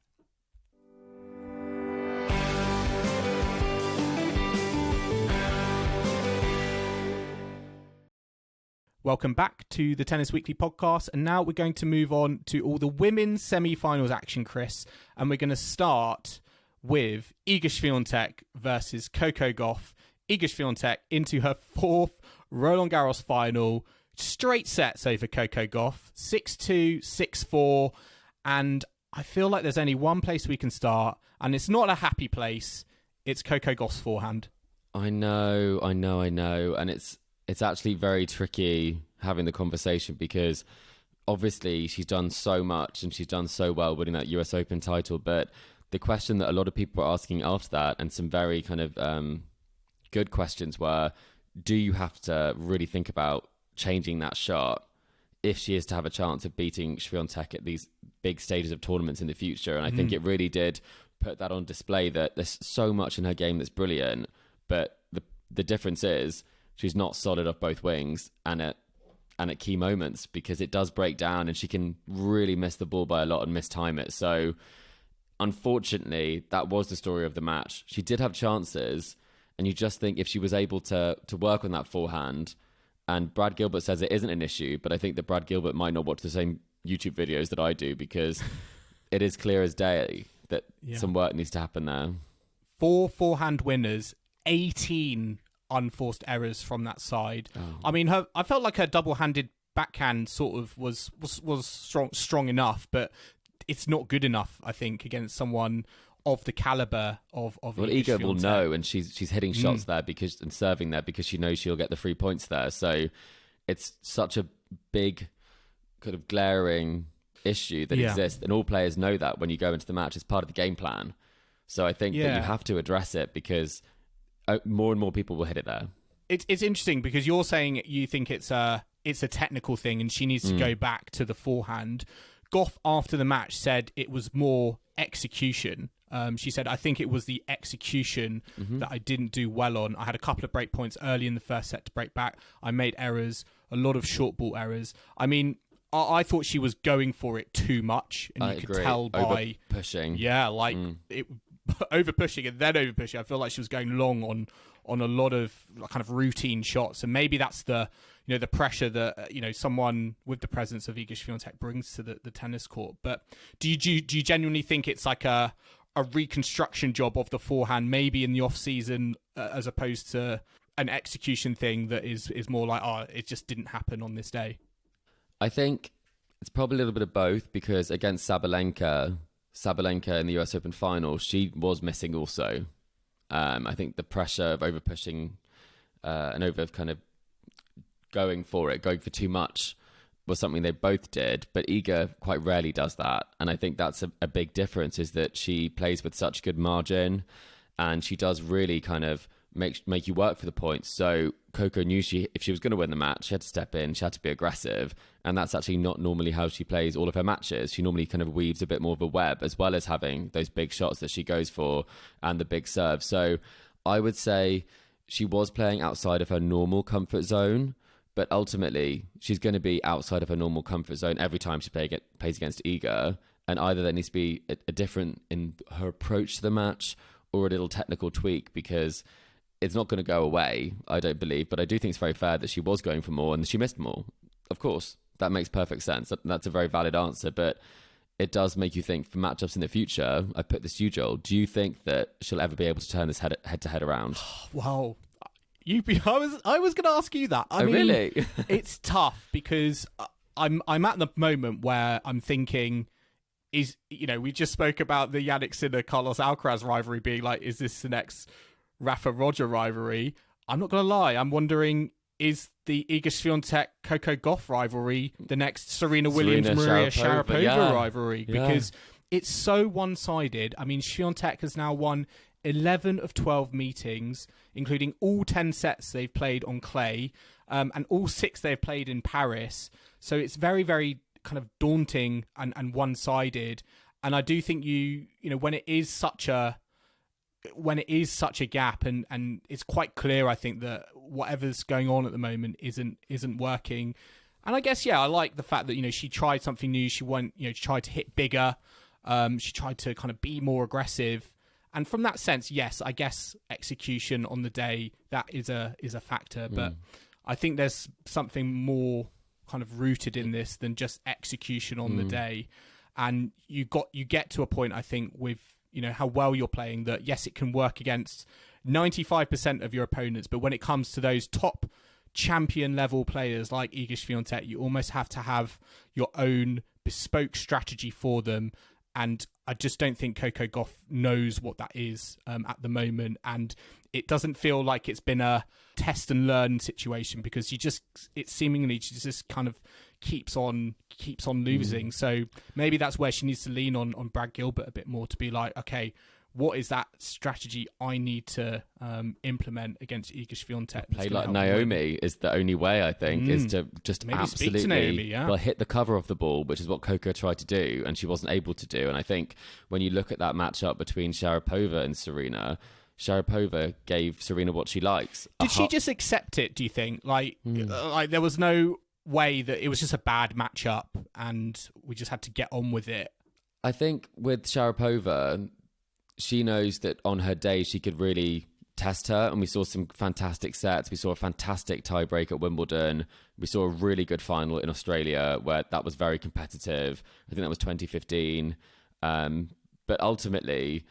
Welcome back to the Tennis Weekly podcast. And now we're going to move on to all the women's semi-finals action, Chris. And we're going to start with Iga Swiatek versus Coco Gauff. Iga Swiatek into her 4th Roland Garros final. Straight sets over Coco Gauff. 6-2, 6-4. And I feel like there's only one place we can start. And it's not a happy place. It's Coco Gauff's forehand. I know. And it's actually very tricky having the conversation, because obviously she's done so much and she's done so well winning that US Open title. But the question that a lot of people are asking after that, and some very kind of good questions, were, do you have to really think about changing that shot if she is to have a chance of beating Swiatek at these big stages of tournaments in the future? And I think it really did put that on display, that there's so much in her game that's brilliant, but the difference is she's not solid off both wings and at key moments, because it does break down and she can really miss the ball by a lot and mistime it. So unfortunately, that was the story of the match. She did have chances, and you just think if she was able to work on that forehand, and Brad Gilbert says it isn't an issue, but I think that Brad Gilbert might not watch the same YouTube videos that I do, because it is clear as day that some work needs to happen there. 4 forehand winners, 18 unforced errors from that side. Oh. I mean, I felt like her double-handed backhand sort of was strong enough, but it's not good enough, I think, against someone of the caliber of Iga will know, and she's hitting shots there and serving there because she knows she'll get the 3 points there. So it's such a big kind of glaring issue that exists, and all players know that when you go into the match, it's part of the game plan. So I think that you have to address it, because more and more people will hit it there. It's interesting, because you're saying you think it's a technical thing and she needs to go back to the forehand. Gauff, after the match, said it was more execution. She said, I think it was the execution that I didn't do well on. I had a couple of break points early in the first set to break back. I made errors, a lot of short ball errors. I mean, I thought she was going for it too much, and you could tell by over pushing. Yeah, like it over pushing and then over pushing. I feel like she was going long on a lot of kind of routine shots, and maybe that's the the pressure that someone with the presence of Iga Swiatek brings to the tennis court. But do you genuinely think it's like a reconstruction job of the forehand, maybe in the off season, as opposed to an execution thing that is more like, it just didn't happen on this day? I think it's probably a little bit of both, because against Sabalenka in the US Open final, she was missing also. I think the pressure of over pushing and over kind of going for too much was something they both did, but Iga quite rarely does that. And I think that's a big difference, is that she plays with such good margin, and she does really kind of make you work for the points. So Coco knew if she was going to win the match, she had to step in, she had to be aggressive, and that's actually not normally how she plays all of her matches. She normally kind of weaves a bit more of a web, as well as having those big shots that she goes for and the big serve. So I would say she was playing outside of her normal comfort zone, but ultimately she's going to be outside of her normal comfort zone every time she plays against Iga, and either there needs to be a different in her approach to the match or a little technical tweak, because it's not going to go away, I don't believe. But I do think it's very fair that she was going for more and she missed more. Of course, that makes perfect sense. That's a very valid answer, but it does make you think for matchups in the future. I put this to you, Joel. Do you think that she'll ever be able to turn this head-to-head around? Wow. I was going to ask you that. I mean, really? It's tough, because I'm at the moment where I'm thinking, we just spoke about the Jannik Sinner Carlos Alcaraz rivalry being like, is this the next Rafa Roger rivalry? I'm not going to lie. I'm wondering, is the Iga Swiatek Coco Gauff rivalry the next Serena Williams Maria Sharapova rivalry? Because it's so one-sided. I mean, Swiatek has now won 11 of 12 meetings, including all 10 sets they've played on clay, and all 6 they've played in Paris. So it's very, very kind of daunting and one-sided. And I do think when it is such a gap, and it's quite clear, I think, that whatever's going on at the moment isn't working. And I guess, I like the fact that, she tried something new. She she tried to hit bigger. She tried to kind of be more aggressive. And from that sense, yes, I guess execution on the day, that is a factor. But I think there's something more kind of rooted in this than just execution on the day. And you get to a point, I think, with how well you're playing, that yes, it can work against 95% of your opponents, but when it comes to those top champion level players like Iga Swiatek, you almost have to have your own bespoke strategy for them. And I just don't think Coco Gauff knows what that is at the moment. And it doesn't feel like it's been a test and learn situation, because it seemingly just kind of keeps on losing. So maybe that's where she needs to lean on Brad Gilbert a bit more, to be like, okay, what is that strategy I need to implement against Iga Swiatek? Play like Naomi is the only way, I think, is to just maybe absolutely speak to Naomi, hit the cover of the ball, which is what Coco tried to do, and she wasn't able to do. And I think when you look at that matchup between Sharapova and Serena, Sharapova gave Serena what she likes. Did she just accept it, do you think? Like there was no way that it was just a bad matchup and we just had to get on with it? I think with Sharapova, she knows that on her day she could really test her, and we saw some fantastic sets. We saw a fantastic tiebreak at Wimbledon. We saw a really good final in Australia where that was very competitive. I think that was 2015. But ultimately,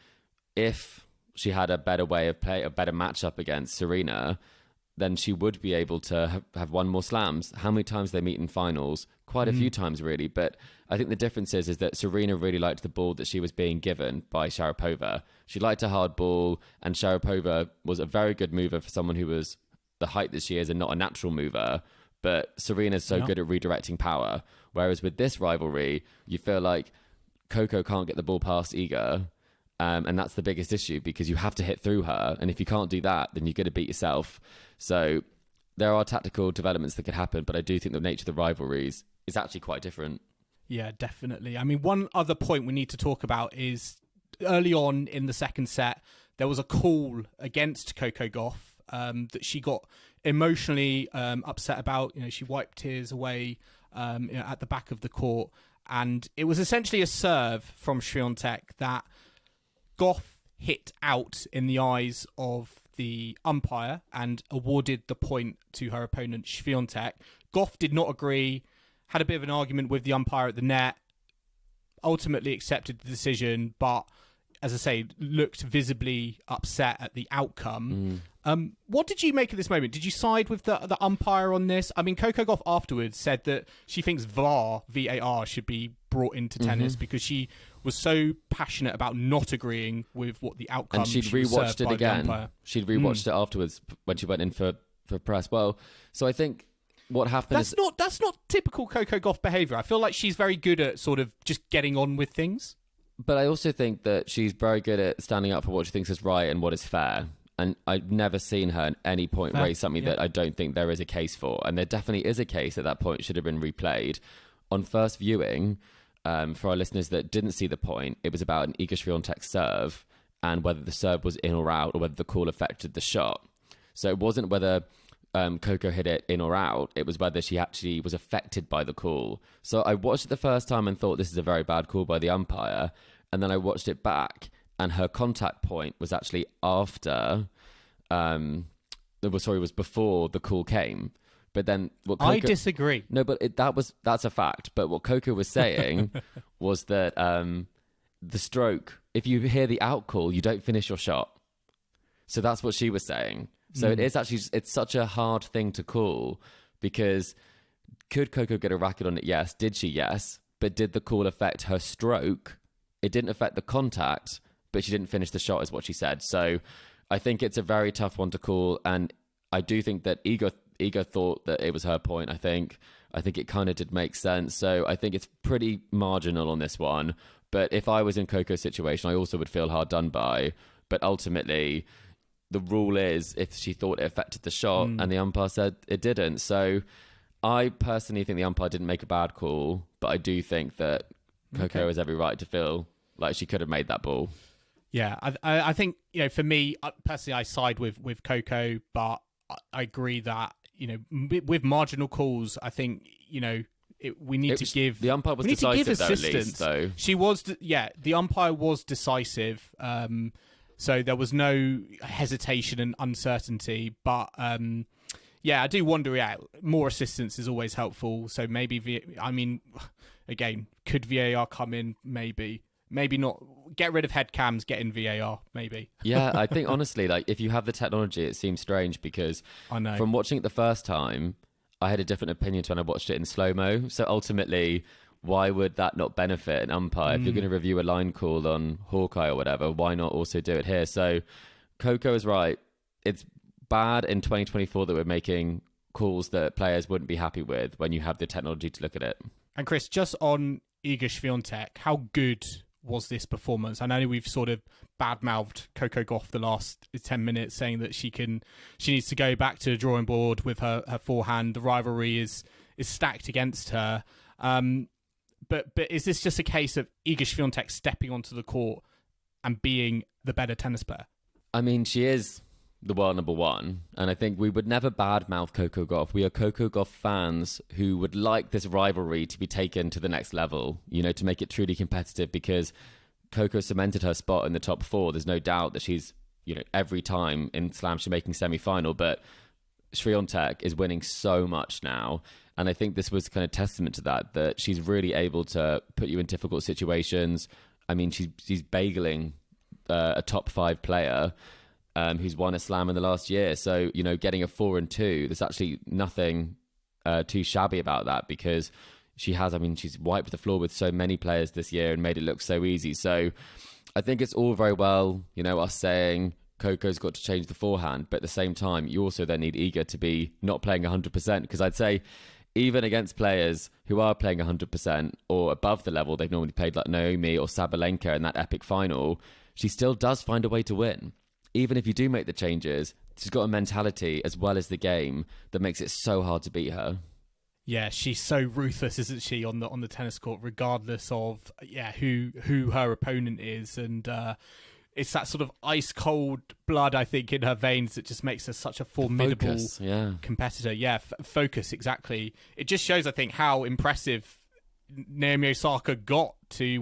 if she had a better way of play, a better matchup against Serena, then she would be able to have won more slams. How many times they meet in finals? Quite a few times, really. But I think the difference is that Serena really liked the ball that she was being given by Sharapova. She liked a hard ball, and Sharapova was a very good mover for someone who was the height that she is and not a natural mover. But Serena's so good at redirecting power. Whereas with this rivalry, you feel like Coco can't get the ball past Iga. And that's the biggest issue, because you have to hit through her. And if you can't do that, then you're going to beat yourself. So there are tactical developments that could happen, but I do think the nature of the rivalries is actually quite different. Yeah, definitely. I mean, one other point we need to talk about is early on in the second set, there was a call against Coco Gauff that she got emotionally upset about. She wiped tears away at the back of the court. And it was essentially a serve from Swiatek that Gauff hit out in the eyes of the umpire and awarded the point to her opponent, Swiatek. Gauff did not agree, had a bit of an argument with the umpire at the net, ultimately accepted the decision, but, as I say, looked visibly upset at the outcome. What did you make of this moment? Did you side with the umpire on this? I mean, Coco Gauff afterwards said that she thinks VAR should be brought into tennis because she was so passionate about not agreeing with what the outcome. And she'd she was rewatched served it by the again. umpire. She'd rewatched it afterwards when she went in for press. Well, so I think what happened that's not typical Coco Gauff behaviour. I feel like she's very good at sort of just getting on with things. But I also think that she's very good at standing up for what she thinks is right and what is fair. And I've never seen her at any point raise something that I don't think there is a case for. And there definitely is a case at that point should have been replayed. On first viewing, for our listeners that didn't see the point, it was about an Iga Swiatek serve and whether the serve was in or out or whether the call affected the shot. So it wasn't whether Coco hit it in or out. It was whether she actually was affected by the call. So I watched it the first time and thought this is a very bad call by the umpire. And then I watched it back and her contact point was actually after, was before the call came. But then what Coco, I disagree. No, but that's a fact. But what Coco was saying was that the stroke, if you hear the out call, you don't finish your shot. So that's what she was saying. So it is actually, it's such a hard thing to call because could Coco get a racket on it? Yes. Did she? Yes. But did the call affect her stroke? It didn't affect the contact, but she didn't finish the shot is what she said. So I think it's a very tough one to call. And I do think that Iga thought that it was her point. I think it kind of did make sense. So I think it's pretty marginal on this one. But if I was in Coco's situation, I also would feel hard done by. But ultimately, the rule is if she thought it affected the shot and the umpire said it didn't. So I personally think the umpire didn't make a bad call, but I do think that Coco has every right to feel like she could have made that ball. Yeah, I think, for me, personally, I side with Coco, but I agree that, with marginal calls, I think, we need to give... The umpire was decisive, though, at least, though. She was, the umpire was decisive. So there was no hesitation and uncertainty. But, I do wonder, more assistance is always helpful. So maybe, again, could VAR come in? Maybe. Maybe not. Get rid of head cams, get in VAR, maybe. Yeah, I think, honestly, if you have the technology, it seems strange because I know. From watching it the first time, I had a different opinion to when I watched it in slow-mo. So ultimately, why would that not benefit an umpire? If you're going to review a line call on Hawkeye or whatever, why not also do it here? So Coco is right. It's bad in 2024 that we're making calls that players wouldn't be happy with when you have the technology to look at it. And Chris, just on Iga Swiatek, how good was this performance? I know we've sort of badmouthed Coco Gauff the last 10 minutes, saying that she needs to go back to the drawing board with her forehand. The rivalry is stacked against her. But is this just a case of Iga Swiatek stepping onto the court and being the better tennis player? I mean, she is the world number one, and I think we would never badmouth Coco Gauff. We are Coco Gauff fans who would like this rivalry to be taken to the next level, to make it truly competitive, because Coco cemented her spot in the top four. There's no doubt that she's, every time in Slam she's making semi-final, but Swiatek is winning so much now. And I think this was kind of testament to that she's really able to put you in difficult situations. I mean, she's bageling a top 5 player who's won a Slam in the last year. So, getting a 4-2, there's actually nothing too shabby about that, because she's wiped the floor with so many players this year and made it look so easy. So I think it's all very well, us saying Coco's got to change the forehand, but at the same time, you also then need Iga to be not playing 100%, because I'd say even against players who are playing 100% or above the level they've normally played, like Naomi or Sabalenka in that epic final, she still does find a way to win. Even if you do make the changes, she's got a mentality as well as the game that makes it so hard to beat her. Yeah, she's so ruthless, isn't she, on the tennis court, regardless of who her opponent is. And it's that sort of ice cold blood, I think, in her veins that just makes her such a formidable competitor. Yeah, focus, exactly. It just shows, I think, how impressive Naomi Osaka got to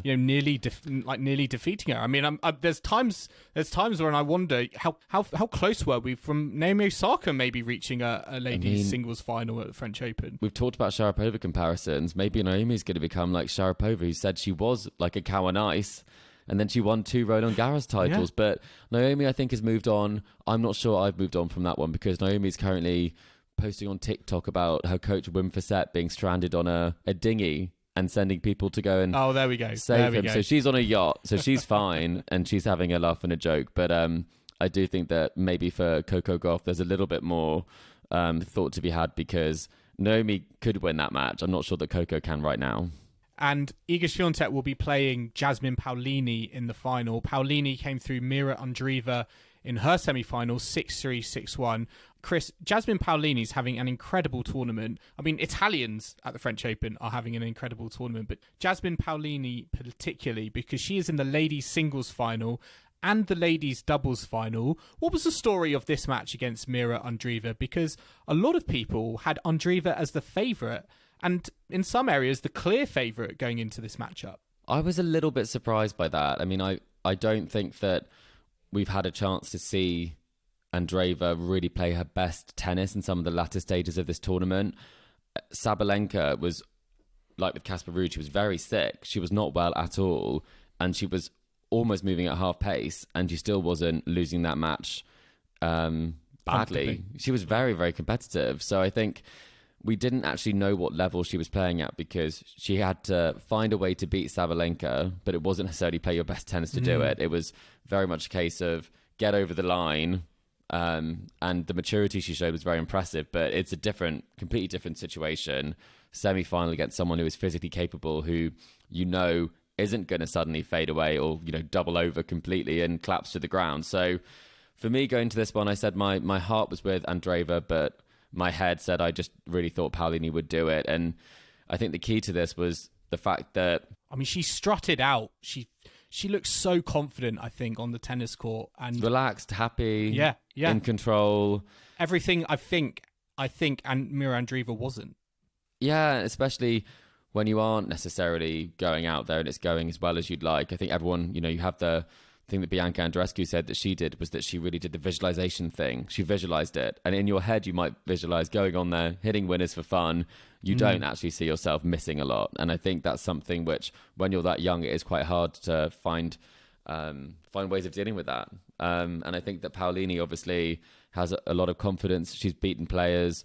nearly defeating her. I mean, there's times when I wonder how close were we from Naomi Osaka maybe reaching a ladies singles final at the French Open. We've talked about Sharapova comparisons. Maybe Naomi's going to become like Sharapova, who said she was like a cow on ice, and then she won 2 Roland Garros titles. Yeah. But Naomi, I think, has moved on. I'm not sure I've moved on from that one, because Naomi's currently posting on TikTok about her coach Wim Fissette being stranded on a dinghy and sending people to go and there we go. Save him. So she's on a yacht, so she's fine and she's having a laugh and a joke. But I do think that maybe for Coco Gauff, there's a little bit more thought to be had, because Naomi could win that match. I'm not sure that Coco can right now. And Iga Swiatek will be playing Jasmine Paolini in the final. Paolini came through Mira Andreeva in her semi-final, 6-3, 6-1. Chris, Jasmine Paolini's having an incredible tournament. I mean, Italians at the French Open are having an incredible tournament, but Jasmine Paolini particularly, because she is in the ladies singles final and the ladies doubles final. What was the story of this match against Mira Andreeva? Because a lot of people had Andreeva as the favourite, and in some areas the clear favourite going into this matchup. I was a little bit surprised by that. I mean, I don't think that we've had a chance to see Andreeva really play her best tennis in some of the latter stages of this tournament. Sabalenka was, like with Casper Ruud, she was very sick. She was not well at all, and she was almost moving at half pace, and she still wasn't losing that match badly. She was very, very competitive. So I think we didn't actually know what level she was playing at, because she had to find a way to beat Sabalenka, but it wasn't necessarily play your best tennis to do it. It was very much a case of get over the line, and the maturity she showed was very impressive, but it's a completely different situation. Semi-final against someone who is physically capable, who isn't going to suddenly fade away or double over completely and collapse to the ground. So for me, going to this one, I said my heart was with Andreeva, but my head said I just really thought Paolini would do it. And I think the key to this was the fact that, I mean, she strutted out. She looked so confident, I think, on the tennis court, and relaxed, happy, in control. Everything I think, and Mira Andreeva wasn't. Yeah, especially when you aren't necessarily going out there and it's going as well as you'd like. I think everyone, you have the thing that Bianca Andreescu said that she did, was that she really did the visualization thing. She visualized it. And in your head, you might visualize going on there, hitting winners for fun. You don't actually see yourself missing a lot. And I think that's something which, when you're that young, it is quite hard to find ways of dealing with that. And I think that Paolini obviously has a lot of confidence. She's beaten players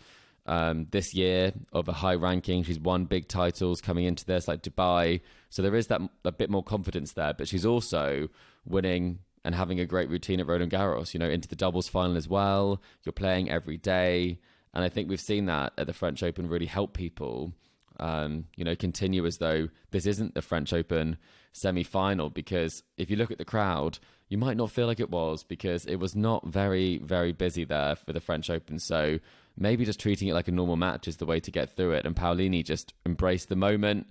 this year of a high ranking. She's won big titles coming into this, like Dubai. So there is a bit more confidence there. But she's also winning and having a great routine at Roland Garros, into the doubles final as well. You're playing every day. And I think we've seen that at the French Open really help people, continue as though this isn't the French Open semi-final, because if you look at the crowd, you might not feel like it was, because it was not very, very busy there for the French Open. So maybe just treating it like a normal match is the way to get through it. And Paolini just embraced the moment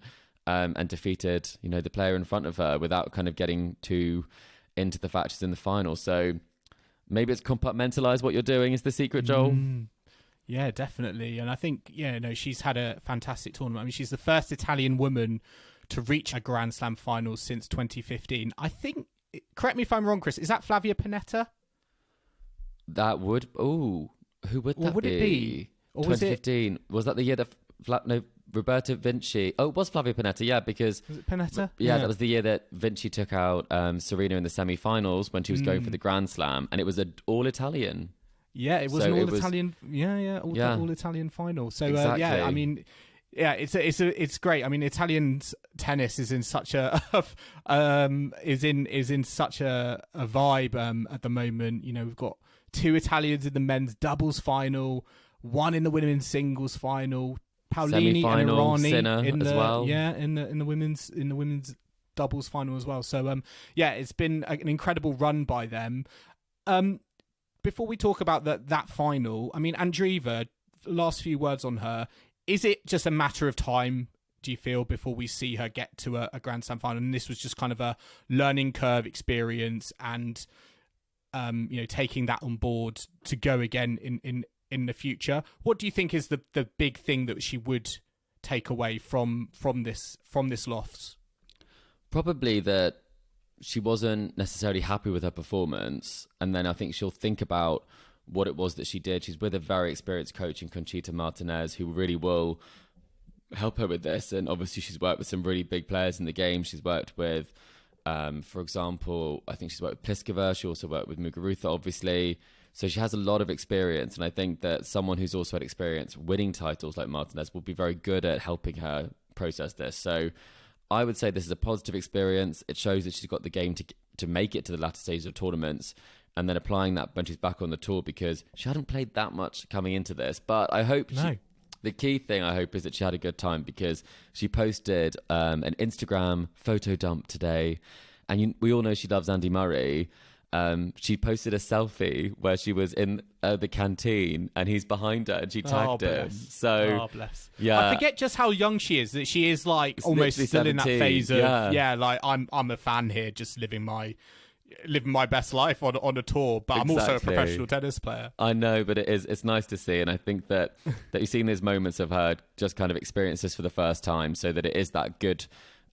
and defeated, the player in front of her without kind of getting too into the fact she's in the final. So maybe it's compartmentalize what you're doing is the secret, Joel. Yeah, definitely. And I think, she's had a fantastic tournament. I mean, she's the first Italian woman to reach a Grand Slam final since 2015. I think, correct me if I'm wrong, Chris, is that Flavia Pennetta? That would, who would that would be? It be? Or 2015. Was that the year that, Roberta Vinci. Oh, it was Flavia Pennetta, yeah, because... Was it Pennetta? Yeah, that was the year that Vinci took out Serena in the semi-finals when she was going for the Grand Slam, and it was an all-Italian. Yeah, it was an all-Italian... all-Italian final. So, exactly. I mean... Yeah, it's great. I mean, Italian tennis is in such a is in such a vibe at the moment. We've got 2 Italians in the men's doubles final, 1 in the women's singles final, Paolini and Irani Sinner in as the well. in the women's doubles final as well. So it's been an incredible run by them. Before we talk about that final, I mean, Andreeva, last few words on her. Is it just a matter of time do you feel, before we see her get to a Grand Slam final? And this was just kind of a learning curve experience, and taking that on board to go again in the future. What do you think is the big thing that she would take away from this loss? Probably that she wasn't necessarily happy with her performance, and then I think she'll think about what it was that she did. She's with a very experienced coach in Conchita Martinez, who really will help her with this. And obviously she's worked with some really big players in the game. She's worked with, for example, I think she's worked with Pliskova. She also worked with Muguruza, obviously. So she has a lot of experience. And I think that someone who's also had experience winning titles like Martinez will be very good at helping her process this. So I would say this is a positive experience. It shows that she's got the game to make it to the latter stages of tournaments, and then applying that when she's back on the tour, because she hadn't played that much coming into this. But I hope the key thing, I hope, is that she had a good time, because she posted an Instagram photo dump today, and we all know she loves Andy Murray. She posted a selfie where she was in the canteen and he's behind her, and she tagged him. So, bless. Yeah, I forget just how young she is. That she is like almost still 17, in that phase of like I'm a fan here, just living my best life on a tour, but I'm also a professional tennis player. I know, but it's nice to see, and I think that you've seen these moments of her just kind of experience this for the first time, so that it is that good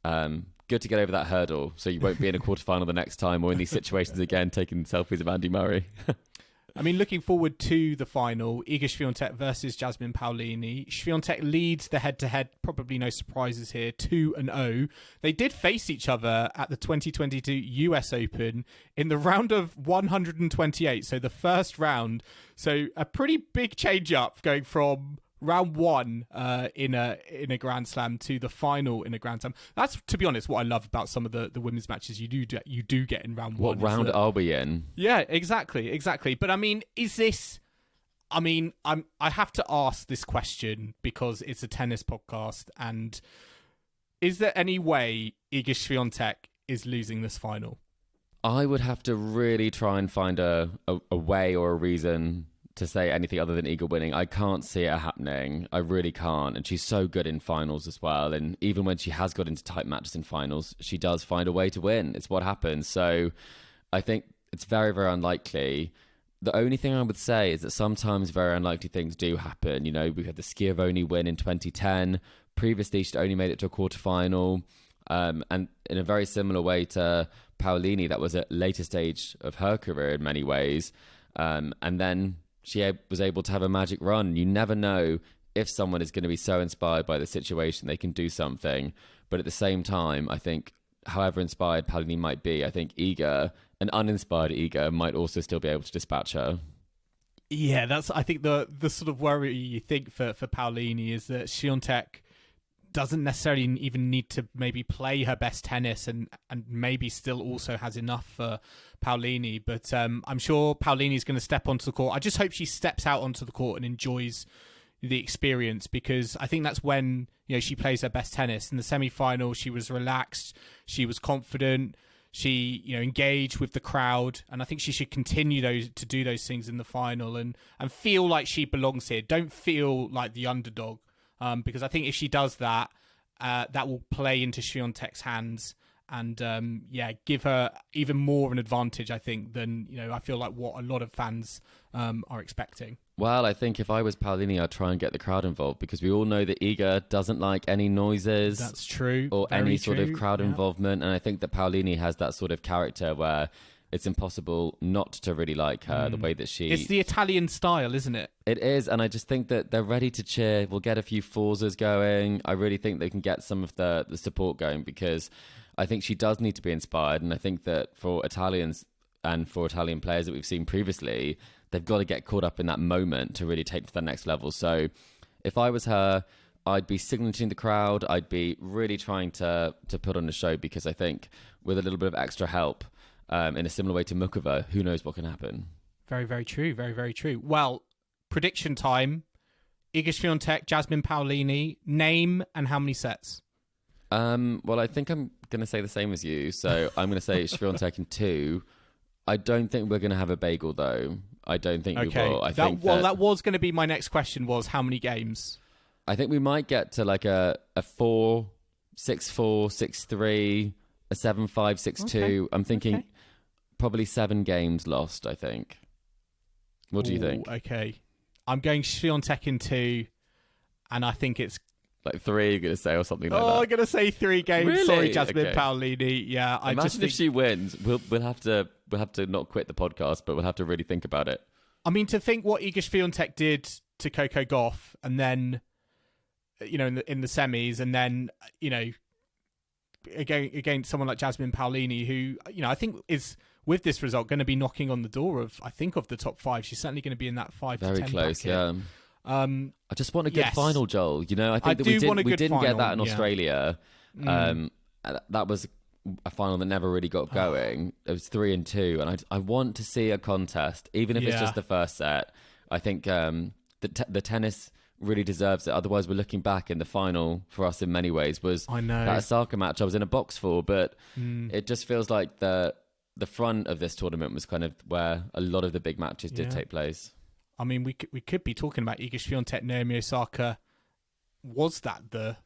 to get over that hurdle, so you won't be in a quarterfinal the next time, or in these situations again taking selfies of Andy Murray. I mean, looking forward to the final, Iga Swiatek versus Jasmine Paolini. Swiatek leads the head-to-head, probably no surprises here, 2-0. They did face each other at the 2022 US Open in the round of 128, so the first round. So a pretty big change-up going from round one in a Grand Slam to the final in a Grand Slam. That's, to be honest, what I love about some of the women's matches you do get in round one. What round are we in? Yeah, exactly. But I mean, is this? I mean, I have to ask this question because it's a tennis podcast, and is there any way Iga Swiatek is losing this final? I would have to really try and find a way or a reason to say anything other than Iga winning. I can't see it happening. I really can't. And she's so good in finals as well. And even when she has got into tight matches in finals, she does find a way to win. It's what happens. So I think it's very, very unlikely. The only thing I would say is that sometimes very unlikely things do happen. You know, we had the Schiavone win in 2010. Previously, she'd only made it to a quarterfinal. And in a very similar way to Paolini, that was a later stage of her career in many ways. And then she was able to have a magic run. You never know if someone is going to be so inspired by the situation, they can do something. But at the same time, I think, however inspired Paolini might be, I think Iga, an uninspired Iga, might also still be able to dispatch her. Yeah, that's, I think, the sort of worry you think for Paolini is that Swiatek doesn't necessarily even need to maybe play her best tennis, and maybe still also has enough for Paolini. But I'm sure Paolini's going to step onto the court. I just hope she steps out onto the court and enjoys the experience, because I think that's when, you know, she plays her best tennis. In the semi-final, she was relaxed, she was confident, she, you know, engaged with the crowd, and I think she should continue to do those things in the final and feel like she belongs here. Don't feel like the underdog. Because I think if she does that, that will play into Swiatek's hands and give her even more of an advantage, I think, than, you know, I feel like what a lot of fans are expecting. Well, I think if I was Paolini, I'd try and get the crowd involved, because we all know that Iga doesn't like any noises. That's true. Or any sort of crowd involvement. And I think that Paolini has that sort of character where it's impossible not to really like her, the way that she... It's the Italian style, isn't it? It is, and I just think that they're ready to cheer. We'll get a few forzas going. I really think they can get some of the support going, because I think she does need to be inspired, and I think that for Italians and for Italian players that we've seen previously, they've got to get caught up in that moment to really take it to the next level. So if I was her, I'd be signaling the crowd. I'd be really trying to put on a show, because I think with a little bit of extra help, in a similar way to Mukova, who knows what can happen. Very, very true. Very, very true. Well, prediction time. Iga Swiatek, Jasmine Paolini, name and how many sets? Well, I think I'm going to say the same as you. So I'm going to say Swiatek in 2. I don't think we're going to have a bagel, though. I don't think we will. That was going to be my next question, was how many games? I think we might get to like a 4, 6-4, 6-3, a 7-5, 6-2. Okay. I'm thinking probably 7 games lost, I think. What do you think? Okay. I'm going Swiatek in 2, and I think it's... Like 3, you're going to say, or something like that? I'm going to say 3 games. Really? Sorry, Jasmine Okay. Paolini. Yeah, I Imagine just if think... she wins, we'll have to not quit the podcast, but we'll have to really think about it. I mean, to think what Iga Swiatek did to Coco Gauff, and then, you know, in the semis, and then, you know, against someone like Jasmine Paolini, who, you know, I think is, with this result, going to be knocking on the door of the top 5. She's certainly going to be in that 5 to 10 Very close, bracket. I just want a good final, Joel. You know, I think that we didn't get that in Australia. That was a final that never really got going. It was 3-2, and I want to see a contest, even if it's just the first set. I think the tennis really deserves it. Otherwise, we're looking back in the final for us in many ways was that Osaka match I was in a box for, but it just feels like the front of this tournament was kind of where a lot of the big matches did take place. I mean, we could be talking about Iga Swiatek, Naomi Osaka. Was that the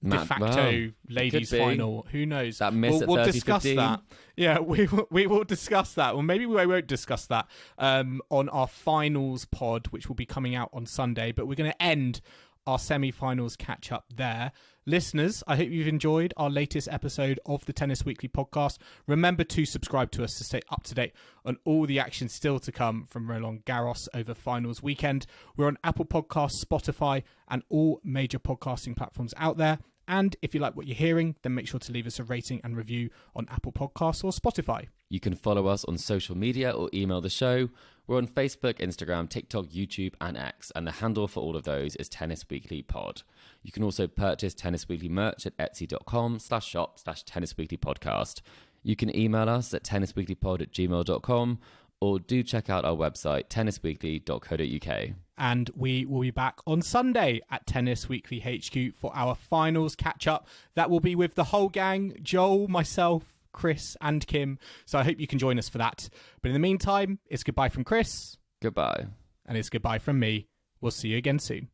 de facto ladies final? Who knows? That miss at 30-15. Discuss that. Yeah, we will discuss that. Well, maybe we won't discuss that on our finals pod, which will be coming out on Sunday. But we're going to end our semi-finals catch up there. Listeners, I hope you've enjoyed our latest episode of the Tennis Weekly podcast. Remember to subscribe to us to stay up to date on all the action still to come from Roland Garros over finals weekend. We're on Apple Podcasts, Spotify, and all major podcasting platforms out there. And if you like what you're hearing, then make sure to leave us a rating and review on Apple Podcasts or Spotify. You can follow us on social media or email the show. We're on Facebook, Instagram, TikTok, YouTube, and X, and the handle for all of those is Tennis Weekly Pod. You can also purchase Tennis Weekly merch at etsy.com/shop/tennisweeklypodcast. You can email us at tennisweeklypod@gmail.com, or do check out our website, tennisweekly.co.uk. And we will be back on Sunday at Tennis Weekly HQ for our finals catch-up. That will be with the whole gang, Joel, myself, Chris, and Kim. So I hope you can join us for that. But in the meantime, it's goodbye from Chris. Goodbye. And it's goodbye from me. We'll see you again soon.